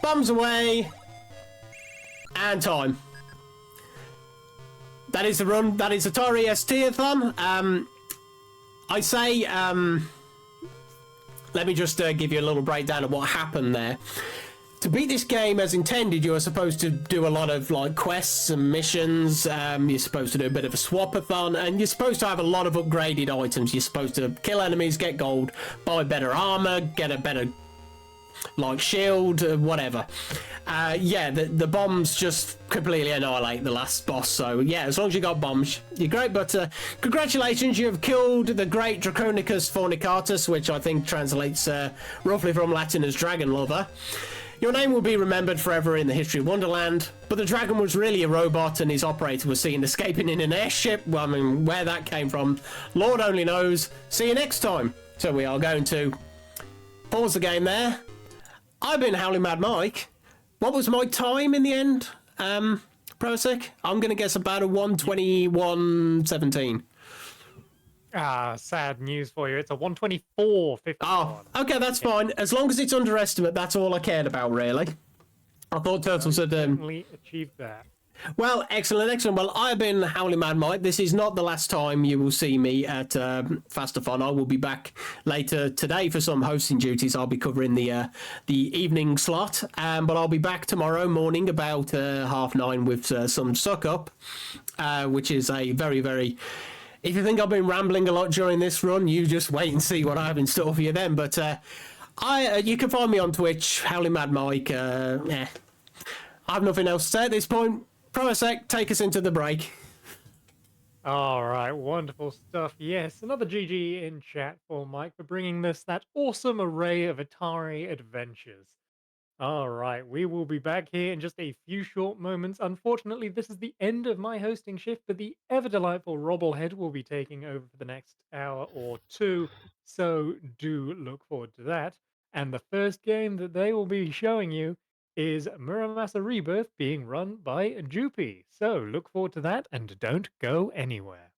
Bombs away. And time. That is the run. That is Atari ST-Athon. I say, let me just give you a little breakdown of what happened there. To beat this game as intended, you are supposed to do a lot of like quests and missions. You're supposed to do a bit of a swap-a-thon, and you're supposed to have a lot of upgraded items. You're supposed to kill enemies, get gold, buy better armor, get a better like shield, whatever. Yeah, the bombs just completely annihilate the last boss. So yeah, as long as you got bombs, you're great. But congratulations, you have killed the great Draconicus Fornicatus, which I think translates roughly from Latin as dragon lover. Your name will be remembered forever in the history of Wonderland, but the dragon was really a robot and his operator was seen escaping in an airship. Well, I mean, where that came from, Lord only knows. See you next time. So we are going to pause the game there. I've been Howling Mad Mike. What was my time in the end, Prosec? I'm going to guess about a 1:21:17. Sad news for you. It's a 1:24:51. Oh, okay, that's fine. As long as it's underestimate, that's all I cared about, really. I thought Turtles had... certainly achieved that. Well, excellent, excellent. Well, I've been Howling Mad Mike. This is not the last time you will see me at FAST-ATHON. I will be back later today for some hosting duties. I'll be covering the evening slot, but I'll be back tomorrow morning about 9:30 with some Suck Up, which is a very, very... If you think I've been rambling a lot during this run, you just wait and see what I have in store for you then. But you can find me on Twitch, Howling Mad Mike. I have nothing else to say at this point. Prosec, take us into the break. All right, wonderful stuff. Yes, another GG in chat for Mike for bringing us that awesome array of Atari adventures. All right, we will be back here in just a few short moments. Unfortunately, this is the end of my hosting shift, but the ever delightful Robblehead will be taking over for the next hour or two, so do look forward to that. And the first game that they will be showing you is Muramasa Rebirth being run by Jupy. So look forward to that and don't go anywhere.